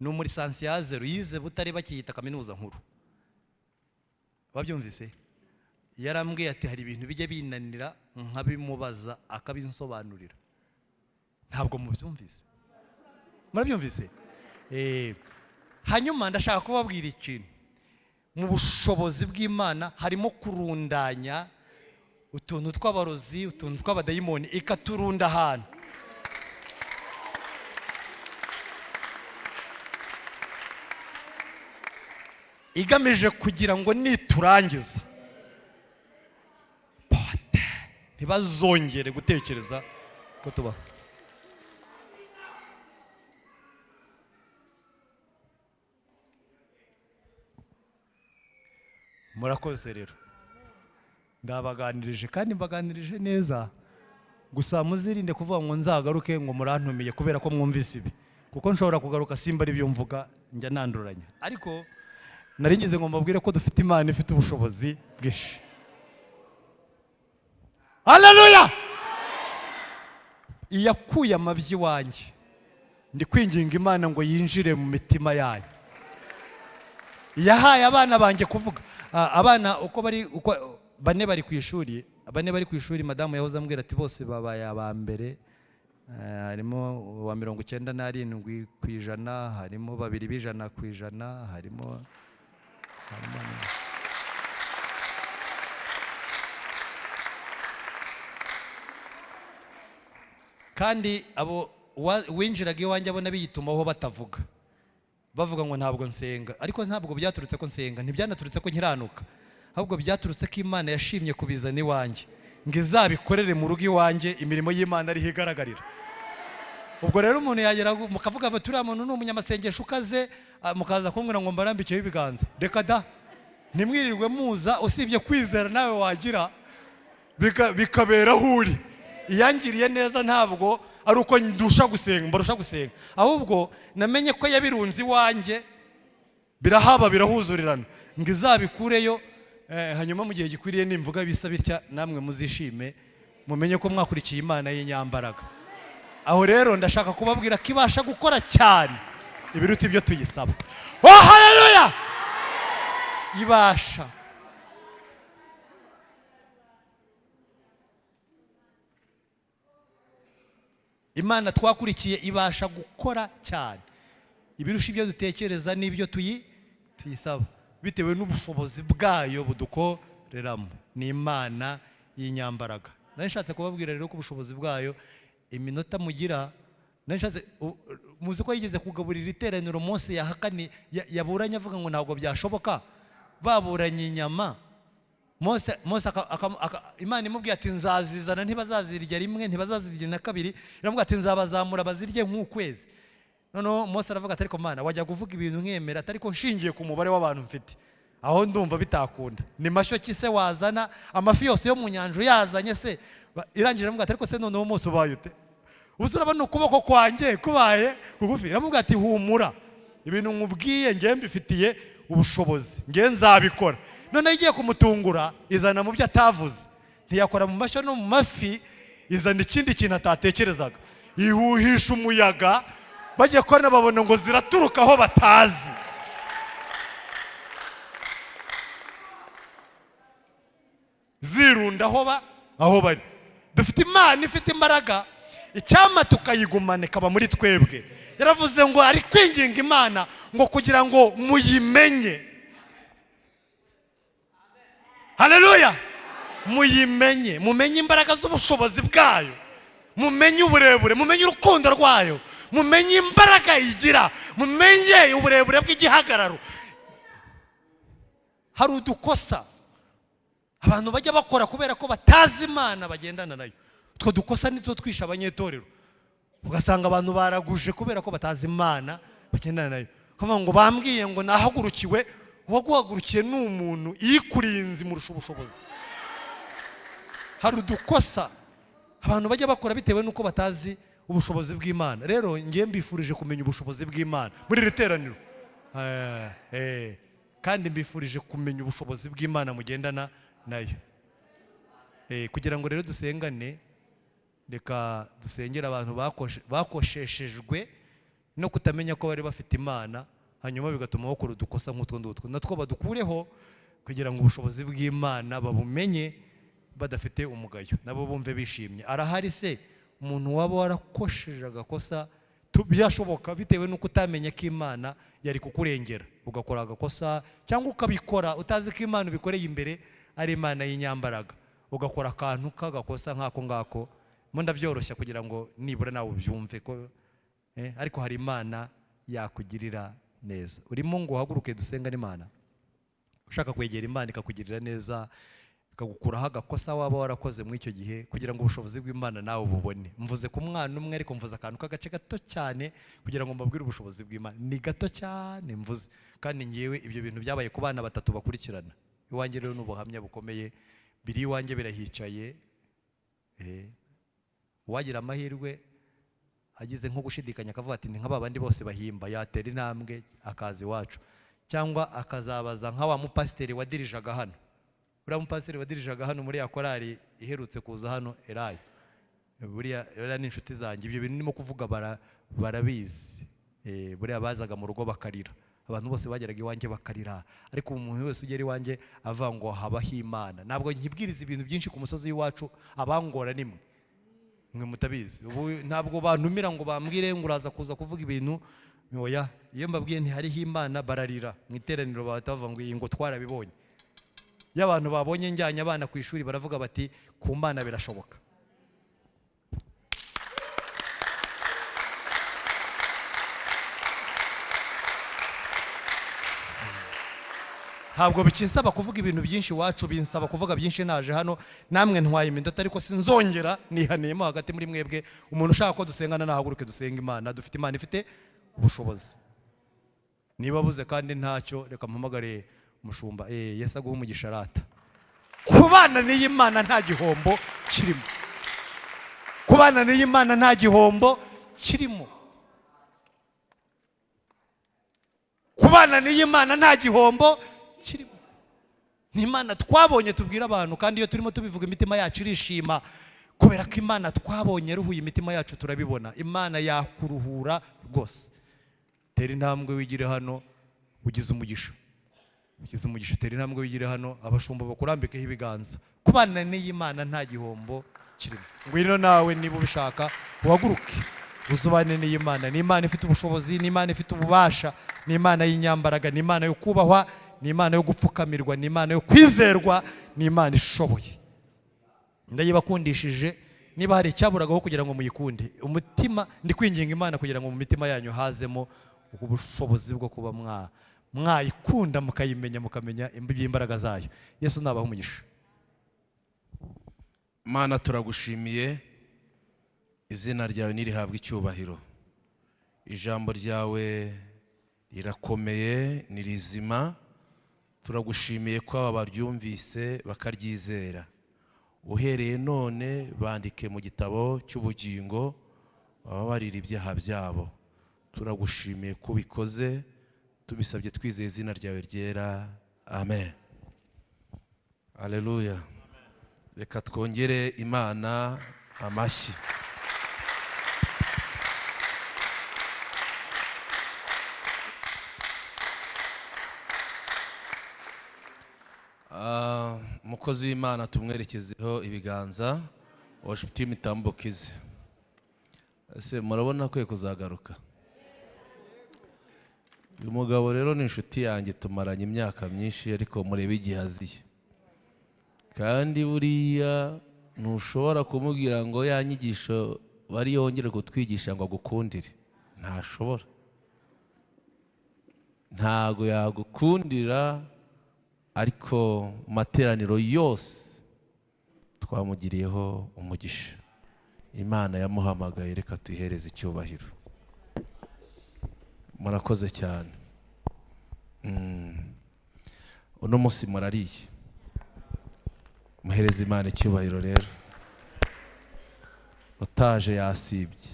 ni muri sansiyazeru, yize Butare bakiyita kaminuza nkuru. Wabyumvise? Yarambwiye ati hari ibintu bijya binanira nkabimubaza akabinsobanurira. Ntabwo mubyumvise? Murabyumvise? Hanyuma ndashaka kubabwira ikintu. Mu bushobozi bw'Imana harimo kurundanya utuntu tw'abarozi, utuntu tw'abadayimoni, ikaturunda ahantu. Igamije kugira ngo niturangiza ntibazongere gutekereza ko tubaho. Murakoze rero, ndabaganirije kandi mbaganirije neza, gusa muzirinde kuvuga ngo nzagaruke ngo murantumiye kubera ko mwumvise ibi, kuko nshobora kugaruka simba ari byo mvuga, njya nanduranya. Ariko naringize ngo mbabwire ko dufite Imana ifite ubushobozi bwinshi. Haleluya! Iyakuye amabyi wanjye, ndi kwinginga Imana ngo yinjire mu mitima yanyu. Yahaye abana banjye kuvuga. Abana uko bane bari ku ishuri, madamu yahoze ambwira ati bose babaye aba mbere, harimo wa 97%, harimo 2% harimo kandi abo winjiraga iwanjye abona biyitumaho batavuga, bavuga ngo ntabwo nsenga. Ariko ntabwo byaturutse ko nsenga, ntibyanaturutse ko nkiranuka, ahubwo byaturutse ko Imana yashimye kubizana iwanjye ngo izabikorere mu rugo iwanjye, imirimo y'Imana ariho igaragarira. Ubwo rero umuntu yagera mukavuga ati uriya muntu ni umunyamasengesho ukaze, mukaza kumbwira ngo mbarambikeho ibiganza. Reka da, ntimwirirwe muza, usibye kwizera nawe wagira bikabera aho uri. Iyangiriye neza ntabwo ari uko ndusha gusenga, ahubwo namenye ko yabirunze iwanjye, birahaba birahuzurirana, ngo izabikureyo. Hanyuma mu gihe gikwiriye nimvuga bisa bitya, namwe muzishime, mumenye ko mwakurikiye Imana y'inyambaraga. Aho rero ndashaka kubabwira ko ibasha gukora cyane ibiruta ibyo tuyisaba. Oh haleluya! Ibasha. Imana twakurikiye ibasha gukora cyane ibirusha ibyo dutekereza n'ibyo tuyisaba, bitewe n'ubushobozi bwayo budukoreramo. Ni Imana y'inyambaraga. Nashatse kubabwira rero ko ubushobozi bwayo, iminota mugira, muzi ko yigeze kugaburira iteraniro Mose yahakani, yaburanye avuga ngo ntabwo byashoboka, baburanye inyama. Mose Imana imubwiye ati nzazizana, ntibazazirya rimwe, ntibazazirya na kabiri, iramubwira ati nzabazamura bazirye nk'ukwezi. Noneho Mose aravuga ati ariko Mana, wajya kuvuga ibintu nkemera, ariko nshingiye ku mubare w'abantu mfite, aho ndumva bitakunda. Ni mashyo ki se wazana, amafi yose yo mu nyanja yazanye se? Irangije aramubwira ati ariko se noneho Mose ubaye ute? ubusura bano ukuboko kwanjye kubaye kugufi aramubwira ati humura ibintu nkubwiye ngiye mbifitiye ubushobozi ngiye nzabikora none igiye kumutungura izana mu byo atavuze ntiyakora mu mashyo no mu mafi izana ikindi kintu atatekerezaga ihuhisha umuyaga bagiye kubona babona ngo ziraturuka aho batazi zirunda aho bari dufite imana ifite imbaraga icyama tukayigumana ikaba muri twebwe yaravuze ngo ari kwinginga imana ngo kugira ngo muyimenye haleluya mumenye imbaraga z'ubushobozi bwayo mumenye uburebure mumenye urukundo rwayo mumenye imbaraga igira mumenye uburebure bw'igihagararo hari udukosa abantu bajya bakora kubera ko batazi imana bagendana nayo utwo dukosa nitwo twisha abanyetorero ugasanga abantu baraguje kubera ko batazi imana bagendana nayo kuvuga ngo bambwiye ngo nahagurukiwe uwaguhagurukiye ni umuntu iyikurinzi murusha ubushobozi hari udukosa abantu bajya bakora bitewe nuko batazi ubushobozi bw'Imana rero ngiye mbifurije kumenya ubushobozi bw'Imana muri iri teraniro kandi mbifurije kumenya ubushobozi bw'Imana mugendana nayo kugira ngo rero dusengane reka dusengera abantu bakosheshejwe no kutamenya ko bari bafite Imana hanyuma bigatuma bakora udukosa nk'utwo ndutwo natwo badukureho kugira ngo ubushobozi bw'Imana babumenye badafite umugayo nabo bumve bishimye arahari se umuntu waba warakosheje agakosa byashoboka bitewe nuko utamenye ko Imana yari kukurengera ugakora agakosa cyangwa ukabikora utazi ko Imana ubikoreye imbere ari Imana y'inyambaraga ugakora akantu kagakosa nk'ako ngako mo ndabyoroshya kugira ngo nibura nawe ubyumve ko ariko hari Imana yakugirira neza urimo ngo uhaguruke dusenga n'Imana ushaka kwegera Imana ikakugirira neza ikagukuraho agakosa waba warakoze muri icyo gihe kugira ngo ubushobozi bw'Imana nawe ububone mvuze ku mwana umwe ariko mvuze akantu k'agace gato cyane kugira ngo mbabwire ubushobozi bw'Imana ni gato cyane mvuze kandi ngewe ibyo bintu byabaye ku bana batatu bakurikirana iwanjye rero n'ubuhamya bukomeye biri iwanjye birahicaye uwagira amahirwe agize nko gushidikanya akavuga ati ni nk'aba bandi bose bahimba yatera intambwe akazi iwacu cyangwa akazabaza nka wa mupasiteri wadirijaga hano uriya mupasiteri wadirijaga hano muri ya korari iherutse kuza hano Erayo buriya ni inshuti zanjye ibyo bintu ndimo kuvuga barabizi buriya bazaga mu rugo bakarira abantu bose bageraga iwanjye bakarira ariko umuntu wese ugera iwanjye avuga ngo habaho Imana ntabwo nkibwiriza ibintu byinshi ku musozi w'iwacu abangora nimwe mwe mutabizi ntabwo bantumira ngo bambwire ngo uraza kuza kuvuga ibintu oya iyo mbabwiye ntihariho Imana bararira mu iteraniro batavuga ngo iyi ngo twarabibonye iyo abantu babonye njyanye abana ku ishuri baravuga bati ku Mana birashoboka ntabwo bikinsaba kuvuga ibintu byinshi iwacu binsaba kuvuga byinshi naje hano namwe ntwaye iminota ariko sinzongera nihaniyemo hagati muri mwebwe umuntu ushaka ko dusengana nahaguruke dusenga Imana dufite Imana ifite ubushobozi niba buze kandi ntacyo reka mpamagare umushumba Yesu aguha umugisha rata kubana n'iyi Imana nta gihombo kirimo kubana n'iyi Imana nta gihombo kirimo kubana n'iyi Imana nta gihombo kirimo ni Imana twabonye tubwira abantu kandi iyo turimo tubivuga imitima yacu irishima kubera ko Imana twabonye ruhuye imitima yacu turabibona Imana yakuruhura rwose tera intambwe wigire hano ugize umugisha tera intambwe wigire hano abashumba bakurambikeho ibiganza kubana n'iyi Imana nta gihombo kirimo ngwino nawe niba ubishaka uhaguruke uzubane n'iyi Imana ni Imana ifite ubushobozi ni Imana ifite ububasha ni Imana y'inyambaraga ni Imana yo kubahwa ni Imana yo gupfukamirwa ni Imana yo kwizerwa ni Imana ishoboye ndayibakundishije niba hari icyaburagaho kugira ngo muyikunde umutima ndi kwinginga Imana kugira ngo mu mitima yanyu hazemo ubushobozi bwo kuba mwayikunda mukayimenya mukamenya imbaraga zayo Yesu nabaho umugisha Mana turagushimiye izina ryawe nirihabwa icyubahiro ijambo ryawe rirakomeye ni rizima turagushimiye ko aba baryumvise bakaryizera uhereye none bandike mu gitabo cy'ubugingo bababarira ibyaha byabo. Turagushimiye ko ubikoze, tubisabye twizeye izina ryawe ryera, amen. Haleluya. Reka twongere Imana amashyi. Umukozi w'Imana tumwerekezeho ibiganza, worship team itambukize. Ese murabona ko kuzagaruka? Uyu mugabo rero ni inshuti yanjye, tumaranye imyaka myinshi, ariko murebe igihe aziye. Kandi buriya ntushobora kumubwira ngo ya nyigisho bari yongere kutwigisha ngo agukundire. Ntashobora. Ntago yagukundira, ariko materaniro yose twamugiriyeho umugisha. Imana yamuhamagaye, reka tuyihereze icyubahiro. Murakoze cyane. Uno munsi murariye. Muhereze Imana icyubahiro rero. Utaje yasibye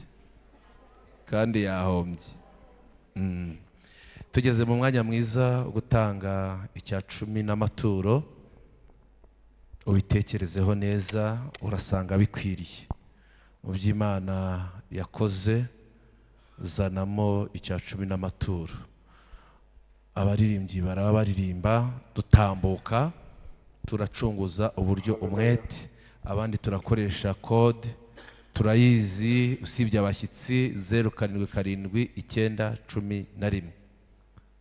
kandi yahombye. Tugeze mu mwanya mwiza wo gutanga icya 10 n'amaturo. Ubitekerezeho neza, urasanga bikwiriye. Mu by'Imana yakoze, uzanamo icya 10 n'amaturo. Abaririmbyi baraba baririmba, dutambuka, turacunguza uburyo umwete. Abandi turakoresha code, turayizi, usibye abashyitsi 077911.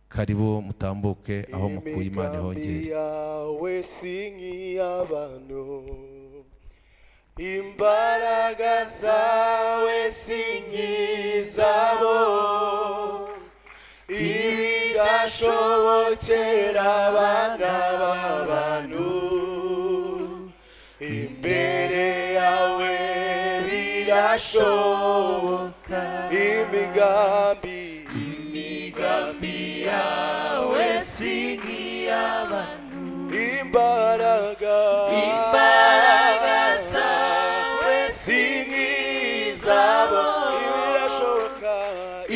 Karibu mutambuke aho mukuye Imana ihongere. yawe si nk'iy'abantu, imbaraga zawe si nk'izabo, ibidashobokera abana b'abantu, imbere yawe birashoboka. imigambi yawe si nk'iy'abantu, imbaraga zawe si nk'izabo,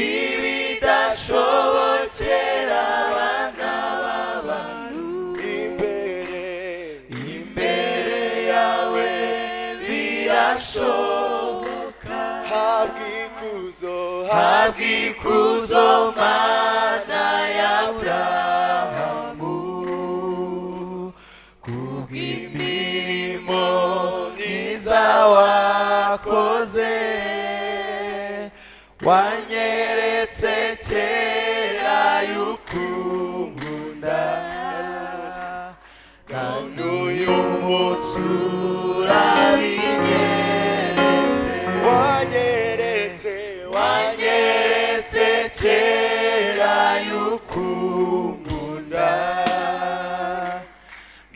ibidashobokera abana b'abantu, imbere yawe birashoboka. habwa ikuzo Mana y'Aburahamu, kubw'imirimo myiza wakoze, wanyeretse kera yuko unkunda, kandi uyu munsi urabinyeretse. wanyeretse kera yuko unkunda,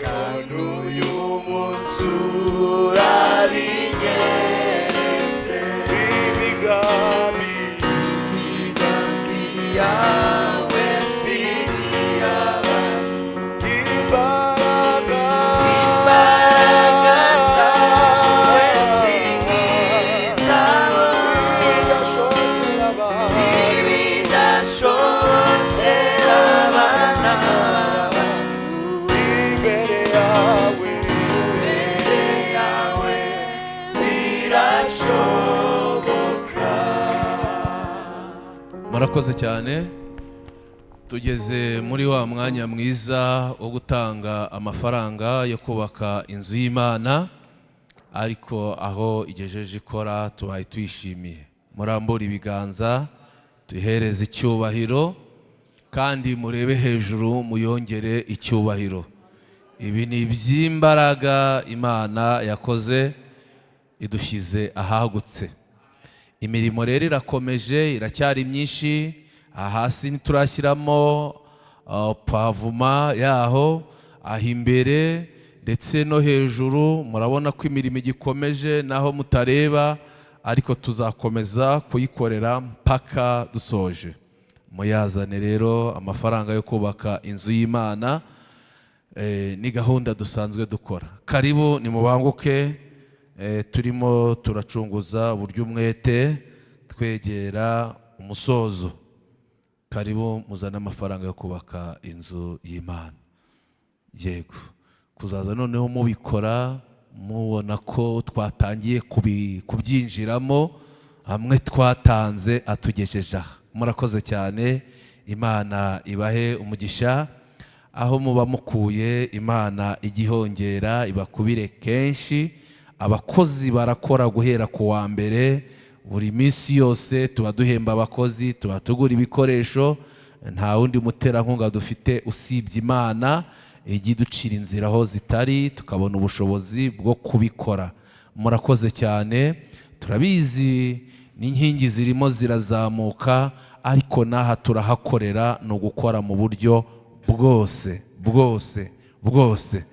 kandi uyu munsi urabinyeretse. imigambi yawe si nk'iy'abantu, imbaraga zawe si nk'izabo, ibidashobokera abana b'abantu, imbere yawe birashoboka. Murakoze cyane. Tugeze muri wa mwanya mwiza wo gutanga amafaranga yo kubaka inzu y'Imana, ariko aho igejeje ikora tubaye tuyishimiye. Murambura ibiganza, tuhereze icyubahiro, kandi murebe hejuru muyongere icyubahiro. Ibi ni iby'imbaraga Imana yakoze, idushyize ahagutse. Imirimo rero irakomeje, iracyari myinshi. Hasi turashyiramo pavuma yaho, aho imbere ndetse no hejuru. Murabona ko imirimo igikomeje naho mutareba, ariko tuzakomeza kuyikorera mpaka dusoje. Muyazane rero amafaranga yo kubaka inzu y'Imana, ni gahunda dusanzwe dukora. Karibu nimubanguke, turimo turacunguza uburyo umwete twegera umusozo. Karibu muzana amafaranga yo kubaka inzu y'Imana. Yego, kuzaza noneho mubikora mubona ko twatangiye kubyinjiramo, hamwe twatanze atugejeje aha. Murakoze cyane, Imana ibahe umugisha. Aho muba mukuye, Imana igihongera ibakubire kenshi. Abakozi barakora guhera ku wa mbere, buri minsi yose tuba duhemba abakozi, tuba tugura ibikoresho. Nta wundi muterankunga dufite usibye Imana igiducira inzira aho zitari, tukabona ubushobozi bwo kubikora. Murakoze cyane. Turabizi n'inkingi zirimo zirazamuka, ariko naha turahakorera no gukora mu buryo bwose bwose bwose.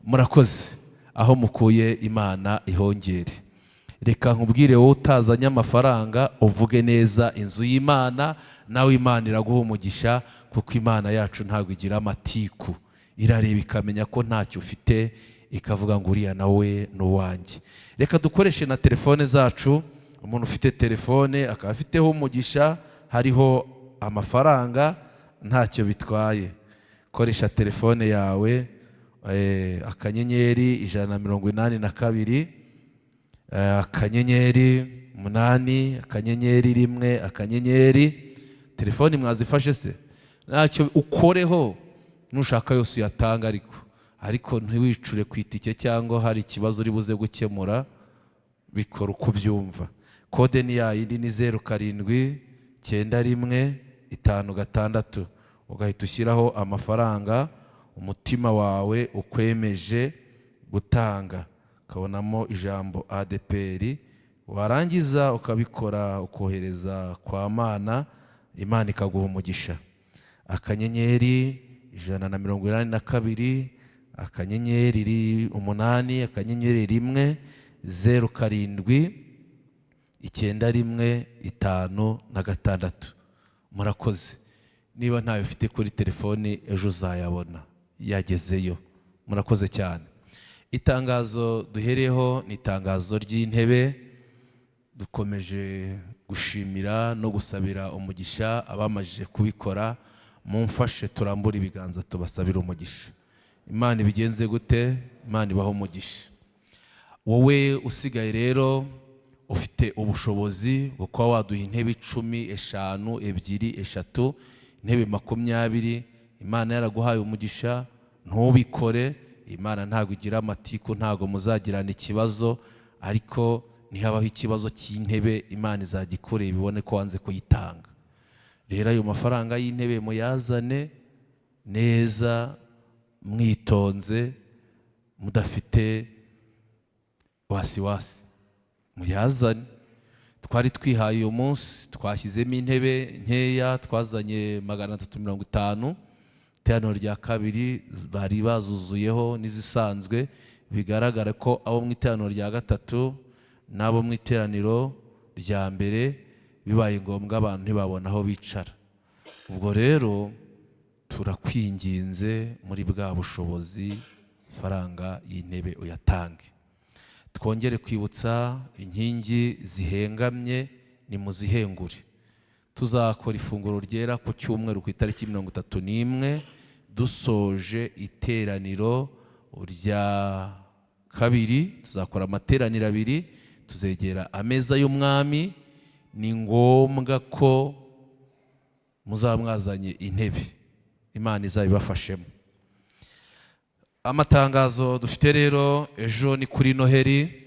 Murakoze. Aho mukuye, Imana ihongere. Reka nkubwire, wowe utazanye amafaranga uvuge neza inzu y'Imana, nawe Imana iraguha umugisha, kuko Imana yacu ntabwo igira amatiku. Irareba ikamenya ko ntacyo ufite, ikavuga ngo uriya nawe n'uwanjye. Reka dukoreshe na telefone zacu. Umuntu ufite telefone akaba afiteho umugisha, hariho amafaranga, ntacyo bitwaye. Koresha telefone yawe, akanyenyeri 182, akanyenyeri 8, akanyenyeri 1, akanyenyeri. Telefone mwazifashe se? Ntacyo ukoreho, nushaka yose uyatanga, ariko ntiwicure ku itike cyangwa hari ikibazo uri buze gukemura. Bikora uko ubyumva. Kode ni yayindi, ni 079156, ugahita ushyiraho amafaranga umutima wawe ukwemeje gutanga, ukabonamo ijambo ADEPR. Warangiza ukabikora ukohereza kwa Mana, Imana ikaguha umugisha. Akanyenyeri 182, akanyenyeri 8, akanyenyeri 1, 07 9156. Murakoze. Niba ntayo ufite kuri telefone, ejo uzayabona yagezeyo. Murakoze cyane. Itangazo duhereho ni itangazo ry'intebe. Dukomeje gushimira no gusabira umugisha abamajije kubikora. Mumfashe turambura ibiganza tubasabira umugisha. Imana ibigenze gute? Imana ibaho umugisha. Wowe usigaye rero ufite ubushobozi bwo kuba waduha intebe 10, 5, 2, 3, intebe 20. Imana yaraguhaye umugisha, ntubikore. Imana ntabwo igira amatiku, ntabwo muzagirana ikibazo, ariko nihabaho ikibazo cy'intebe, Imana izagikore ibibone ko wanze kuyitanga. Rero ayo mafaranga y'intebe muyazane neza, mwitonze, mudafite wasiwasi. Muyazane. Twari twihaye uyu munsi, twashyizemo intebe nkeya, twazanye 350. Iteraniro rya kabiri bari bazuzuyeho n'izisanzwe. Bigaragara ko abo mu iteraniro rya gatatu n'abo mu iteraniro rya mbere bibaye ngombwa abantu ntibabona aho bicara. Ubwo rero turakwinginze muri bwa bushobozi, faranga y'intebe uyatange. Twongere kwibutsa inkingi zihengamye, ni muzihengure. Tuzakora ifunguro ryera ku cyumweru ku itariki 31, dusoje iteraniro rya kabiri. Tuzakora amateraniro 2, tuzegera ameza y'umwami. Ni ngombwa ko muzamwazanye intebe, Imana izabibafashemo. Amatangazo dufite rero, ejo ni kuri Noheri,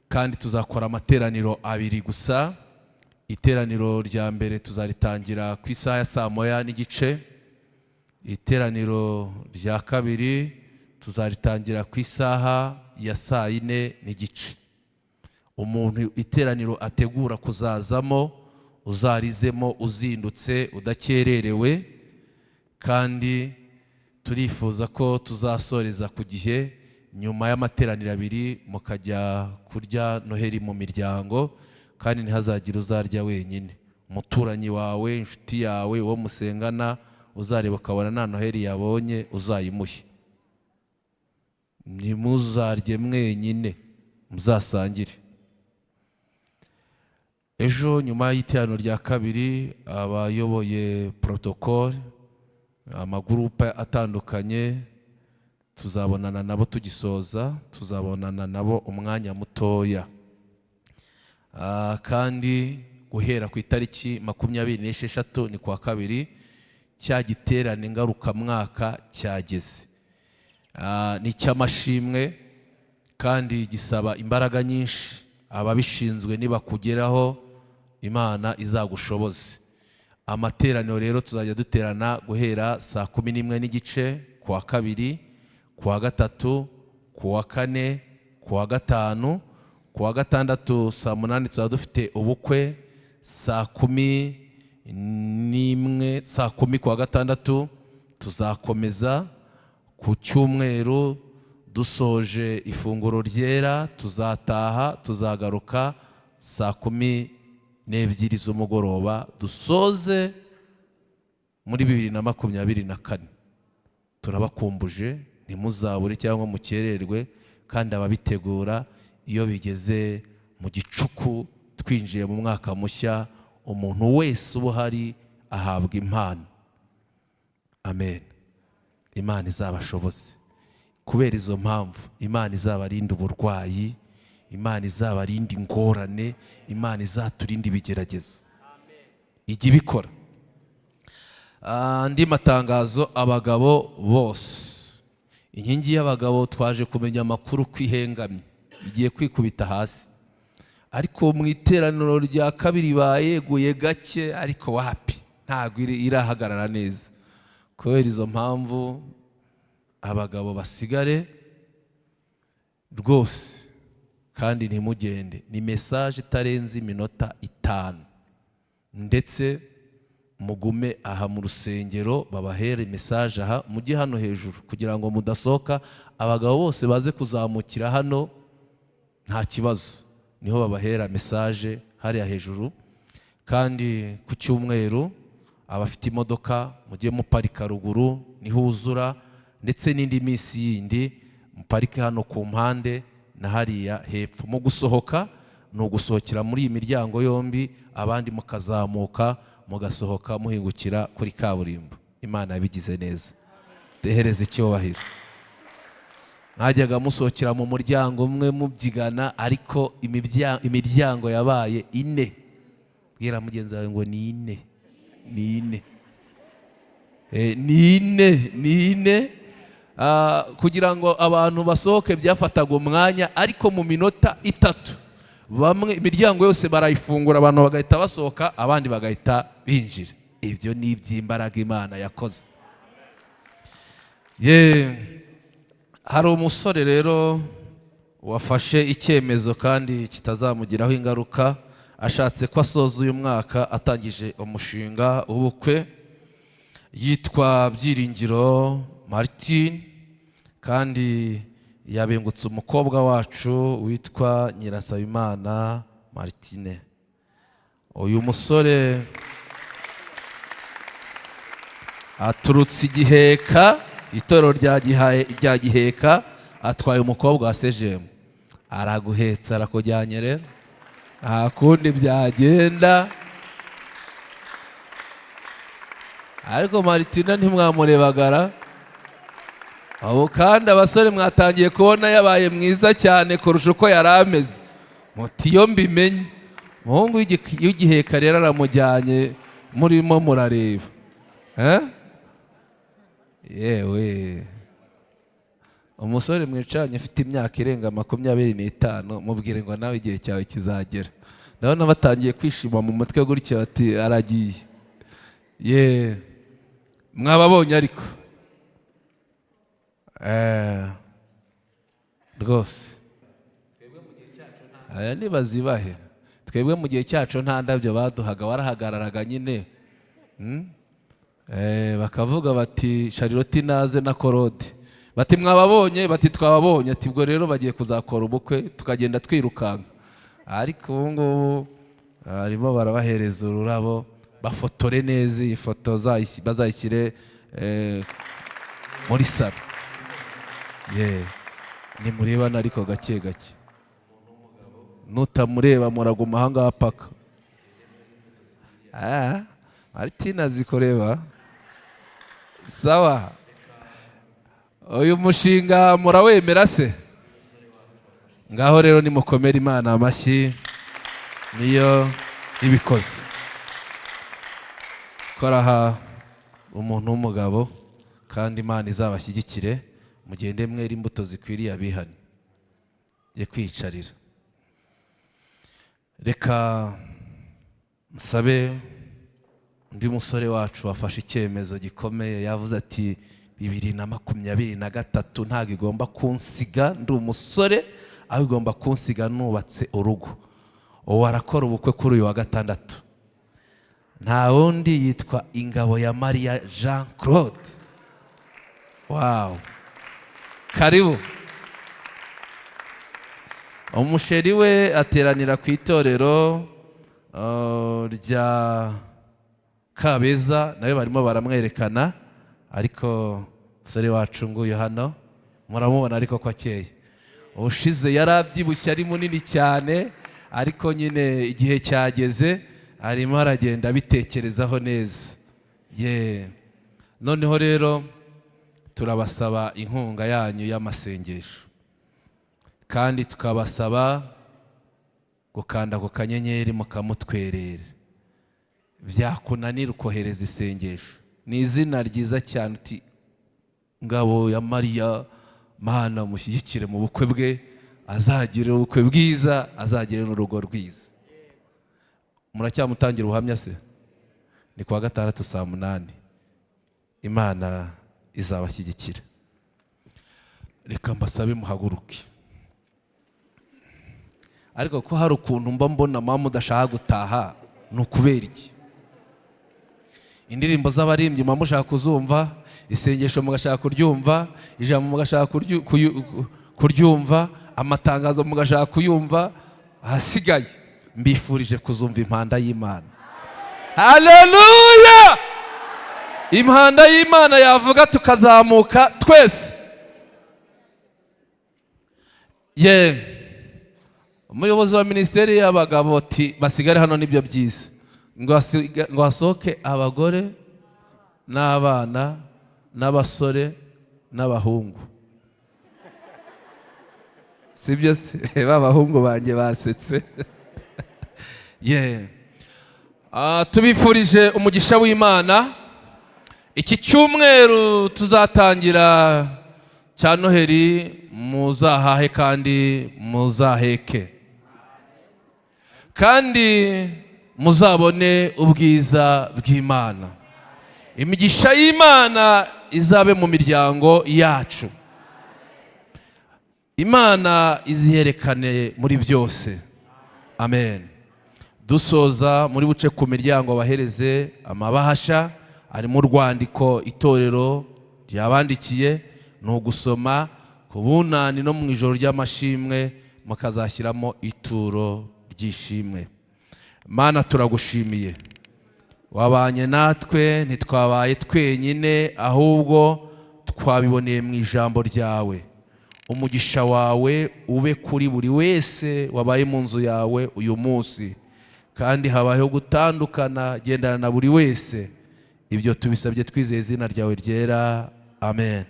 kandi tuzakora amateraniro 2 gusa. Iteraniro rya mbere tuzaritangira ku isaha ya 9:30. Iteraniro rya kabiri tuzaritangira ku isaha ya 4:30. Umuntu iteraniro ategura kuzazamo, uzarizemo uzindutse udakererewe, kandi turifuza ko tuzasoreza ku gihe. Nyuma y'amateraniro 2 mukajya kurya Noheri mu miryango, kandi ntihazagire uzarya wenyine. Umuturanyi wawe, inshuti yawe, uwo musengana, uzareba ukabona nta Noheri yabonye, uzayimuhe. Ntimuzarye mwenyine, muzasangire. ejo nyuma y'iterano rya kabiri abayoboye protocol amagurupe atandukanye tuzabonana nabo tugisoza, tuzabonana nabo umwanya mutoya. Kandi guhera ku itariki 26 ni kwa kabiri cya giterane ngaruka mwaka cyageze. Ni cy'amashimwe kandi gisaba imbaraga nyinshi, ababishinzwe niba kugeraho Imana izagushoboze. Amateraniro rero tuzajya duterana guhera saa 11 n'igice kwa kabiri, kwa gatatu, kwa kane, kwa gatanu, kwa gatandatu saa 8 tuzaba dufite ubukwe saa 11, saa 10 kwa gatandatu tuzakomeza. Kucyumweru dusoje ifunguro ryera tuzataha, tuzagaruka saa 12 z'umugoroba dusoze muri 2024. Turabakumbuje ntimuzabure cyangwa mukererwe, kandi ababitegura iyo bigeze mu gicuku twinjiye mu mwaka mushya, umuntu wese ubuhari ahabwa impano. Amen. Imana izabashoboze. Kubera izo mpamvu Imana izabarinda uburwayi, Imana izabarinda ingorane, Imana izaturinda ibigeragezo. Ijya ibikora. Andi matangazo, abagabo bose, inkingi y'abagabo twaje kumenya amakuru kwihengamye igiye kwikubita hasi, ariko mu iteraniro rya kabiri bayeguye gake, ariko wapi ntago irahagarara neza. Kubera izo mpamvu abagabo basigare rwose, kandi ntimugende. Ni message itarenze iminota 5, ndetse mugume aha mu rusengero babahere message aha, mujye hano hejuru kugira ngo mudasohoka. Abagabo bose baze kuzamukira hano nta kibazo, niho babahera message hariya hejuru. Kandi ku cyumweru abafite imodoka mujye muparika ruguru niho uzura, ndetse n'indi minsi yindi muparike hano ku mpande na hariya hepfo. Mu gusohoka ni ugusohokera muri iyi miryango yombi, abandi mukazamuka mugasohoka muhingukira kuri kaburimbo. Imana yabigize neza, tehereze icyubahiro. Mwajyaga musohokera mu muryango umwe mubyigana, ariko imiryango yabaye 4. Bwira mugenzi wawe ngo ni 4, ni 4, ni 4. Kugira ngo abantu basohoke byafataga umwanya, ariko mu minota 3 bamwe imiryango yose barayifungura, abantu bagahita basohoka, abandi bagahita binjira. Ibyo ni iby'imbaraga Imana yakoze. Hari umusore rero wafashe icyemezo kandi kitazamugiraho ingaruka, ashatse ko asoza uyu mwaka atangije umushinga w'ubukwe. Yitwa Byiringiro Martin, kandi yabengutse umukobwa wacu witwa Nyirasabimana Martine. Uyu musore aturutse Igiheka, itorero rya Giheka, atwaye umukobwa wa SEGEEM. Araguhetsa, arakujyanye rero, nta kundi byagenda. Ariko Martina ntimwamurebagara. Abo kandi abasore mwatangiye kubona yabaye mwiza cyane kurusha uko yari ameze. Muti iyo mbimenye, umuhungu w'Igiheka rero aramujyanye, murimo murareba. Yewe umusore mwicanye afite imyaka irenga 25, mubwire ngo nawe igihe cyawe kizagera. Ndabona batangiye kwishima mu mutwe gutya, ati aragiye. Mwababonye ariko rwose aya nibazibahe. Twebwe mu gihe cyacu nta ndabyo baduhaga, warahagararaga nyine, bakavuga bati Charlotte naze na Korode, bati mwababonye, bati twababonye, ati bwo rero bagiye kuzakora ubukwe, tukagenda twirukanka. Ariko ubu ngubu barimo barabahereza ururabo, bafotore neza iyi foto bazayishyire muri salo. Nimurebana ariko gake gake, nutamureba muraguma ahangaha paka. Martina zikoreba sawa. Uyu mushinga murawemera se? Ngaho rero nimukomere Imana amashyi, niyo ibikoze. Koraha umuntu w'umugabo kandi Imana izabashyigikire, mugende mwera imbuto zikwiriye abihane. Ye kwicarira. Reka nsabe undi musore wacu wafashe icyemezo gikomeye, yavuze ati 2023 ntago igomba kunsiga ndi umusore, aho igomba kunsiga nubatse urugo. Uwo arakora ubukwe kuri uyu wa gatandatu. Nta wundi yitwa Ingabo ya Maria Jean Claude. Wow, karibu. Umusheri we ateranira ku itorero rya Kabeza, nawe barimo baramwerekana, ariko sore wacu nguyu hano muramubona ariko ko akeye. Ushize yarabyibushye ari munini cyane, ariko nyine igihe cyageze arimo aragenda bitekerezaho neza. Noneho rero turabasaba inkunga yanyu y'amasengesho, kandi tukabasaba gukanda ku kanyenyeri mukamutwerera. Byakunanira ukohereza isengesho, ni izina ryiza cyane uti Ngabo ya Maria, Mana mushyigikire mu bukwe bwe, azagire ubukwe bwiza, azagire n'urugo rwiza. Muracyamutangira ubuhamya se? Ni kwa gatandatu saa 8. Imana izabashyigikira. Reka mbasabe muhaguruke. Ariko ko hari ukuntu mba mbona mama udashaka gutaha, ni ukubera iki? Indirimbo z'abaririmbyi mama mushaka kuzumva, isengesho mugashaka kuryumva, ijambo mugashaka kuryumva, amatangazo mugashaka kuyumva, hasigaye mbifurije kuzumva impanda y'Imana. Haleluya! Impanda y'Imana yavuga tukazamuka twese. Umuyobozi wa ministeri y'abagabo ati basigare hano nibyo byiza, ngo hasohoke abagore n'abana n'abasore n'abahungu. Sibyo se? Babahungu banjye basetse. Tubifurije umugisha w'Imana. Iki cyumweru tuzatangira cya Noheri, muzahahe kandi muzaheke, kandi muzabone ubwiza bw'Imana. Imigisha y'Imana izabe mu miryango yacu. Imana iziherekane muri byose. Amen. Dusoza muri buce ku miryango bahereze amabahasha arimo urwandiko itorero ryabandikiye, ni ugusoma ku bunani no mu ijoro ry'amashimwe mukazashyiramo ituro ry'ishimwe. Mana turagushimiye, wabanye natwe, ntitwabaye twenyine, ahubwo twabiboneye mu ijambo ryawe. Umugisha wawe ube kuri buri wese wabaye mu nzu yawe uyu munsi, kandi habayeho gutandukana, gendana na buri wese. Ibyo tubisabye twizeye izina ryawe ryera. Amen.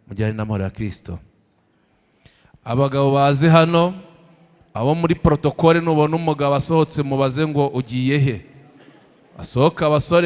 Mujyane n'amahoro ya Kristo. Abagabo baze hano, abo muri protokole nubona umugabo asohotse mubaze ngo ugiye he. Asohoka abasore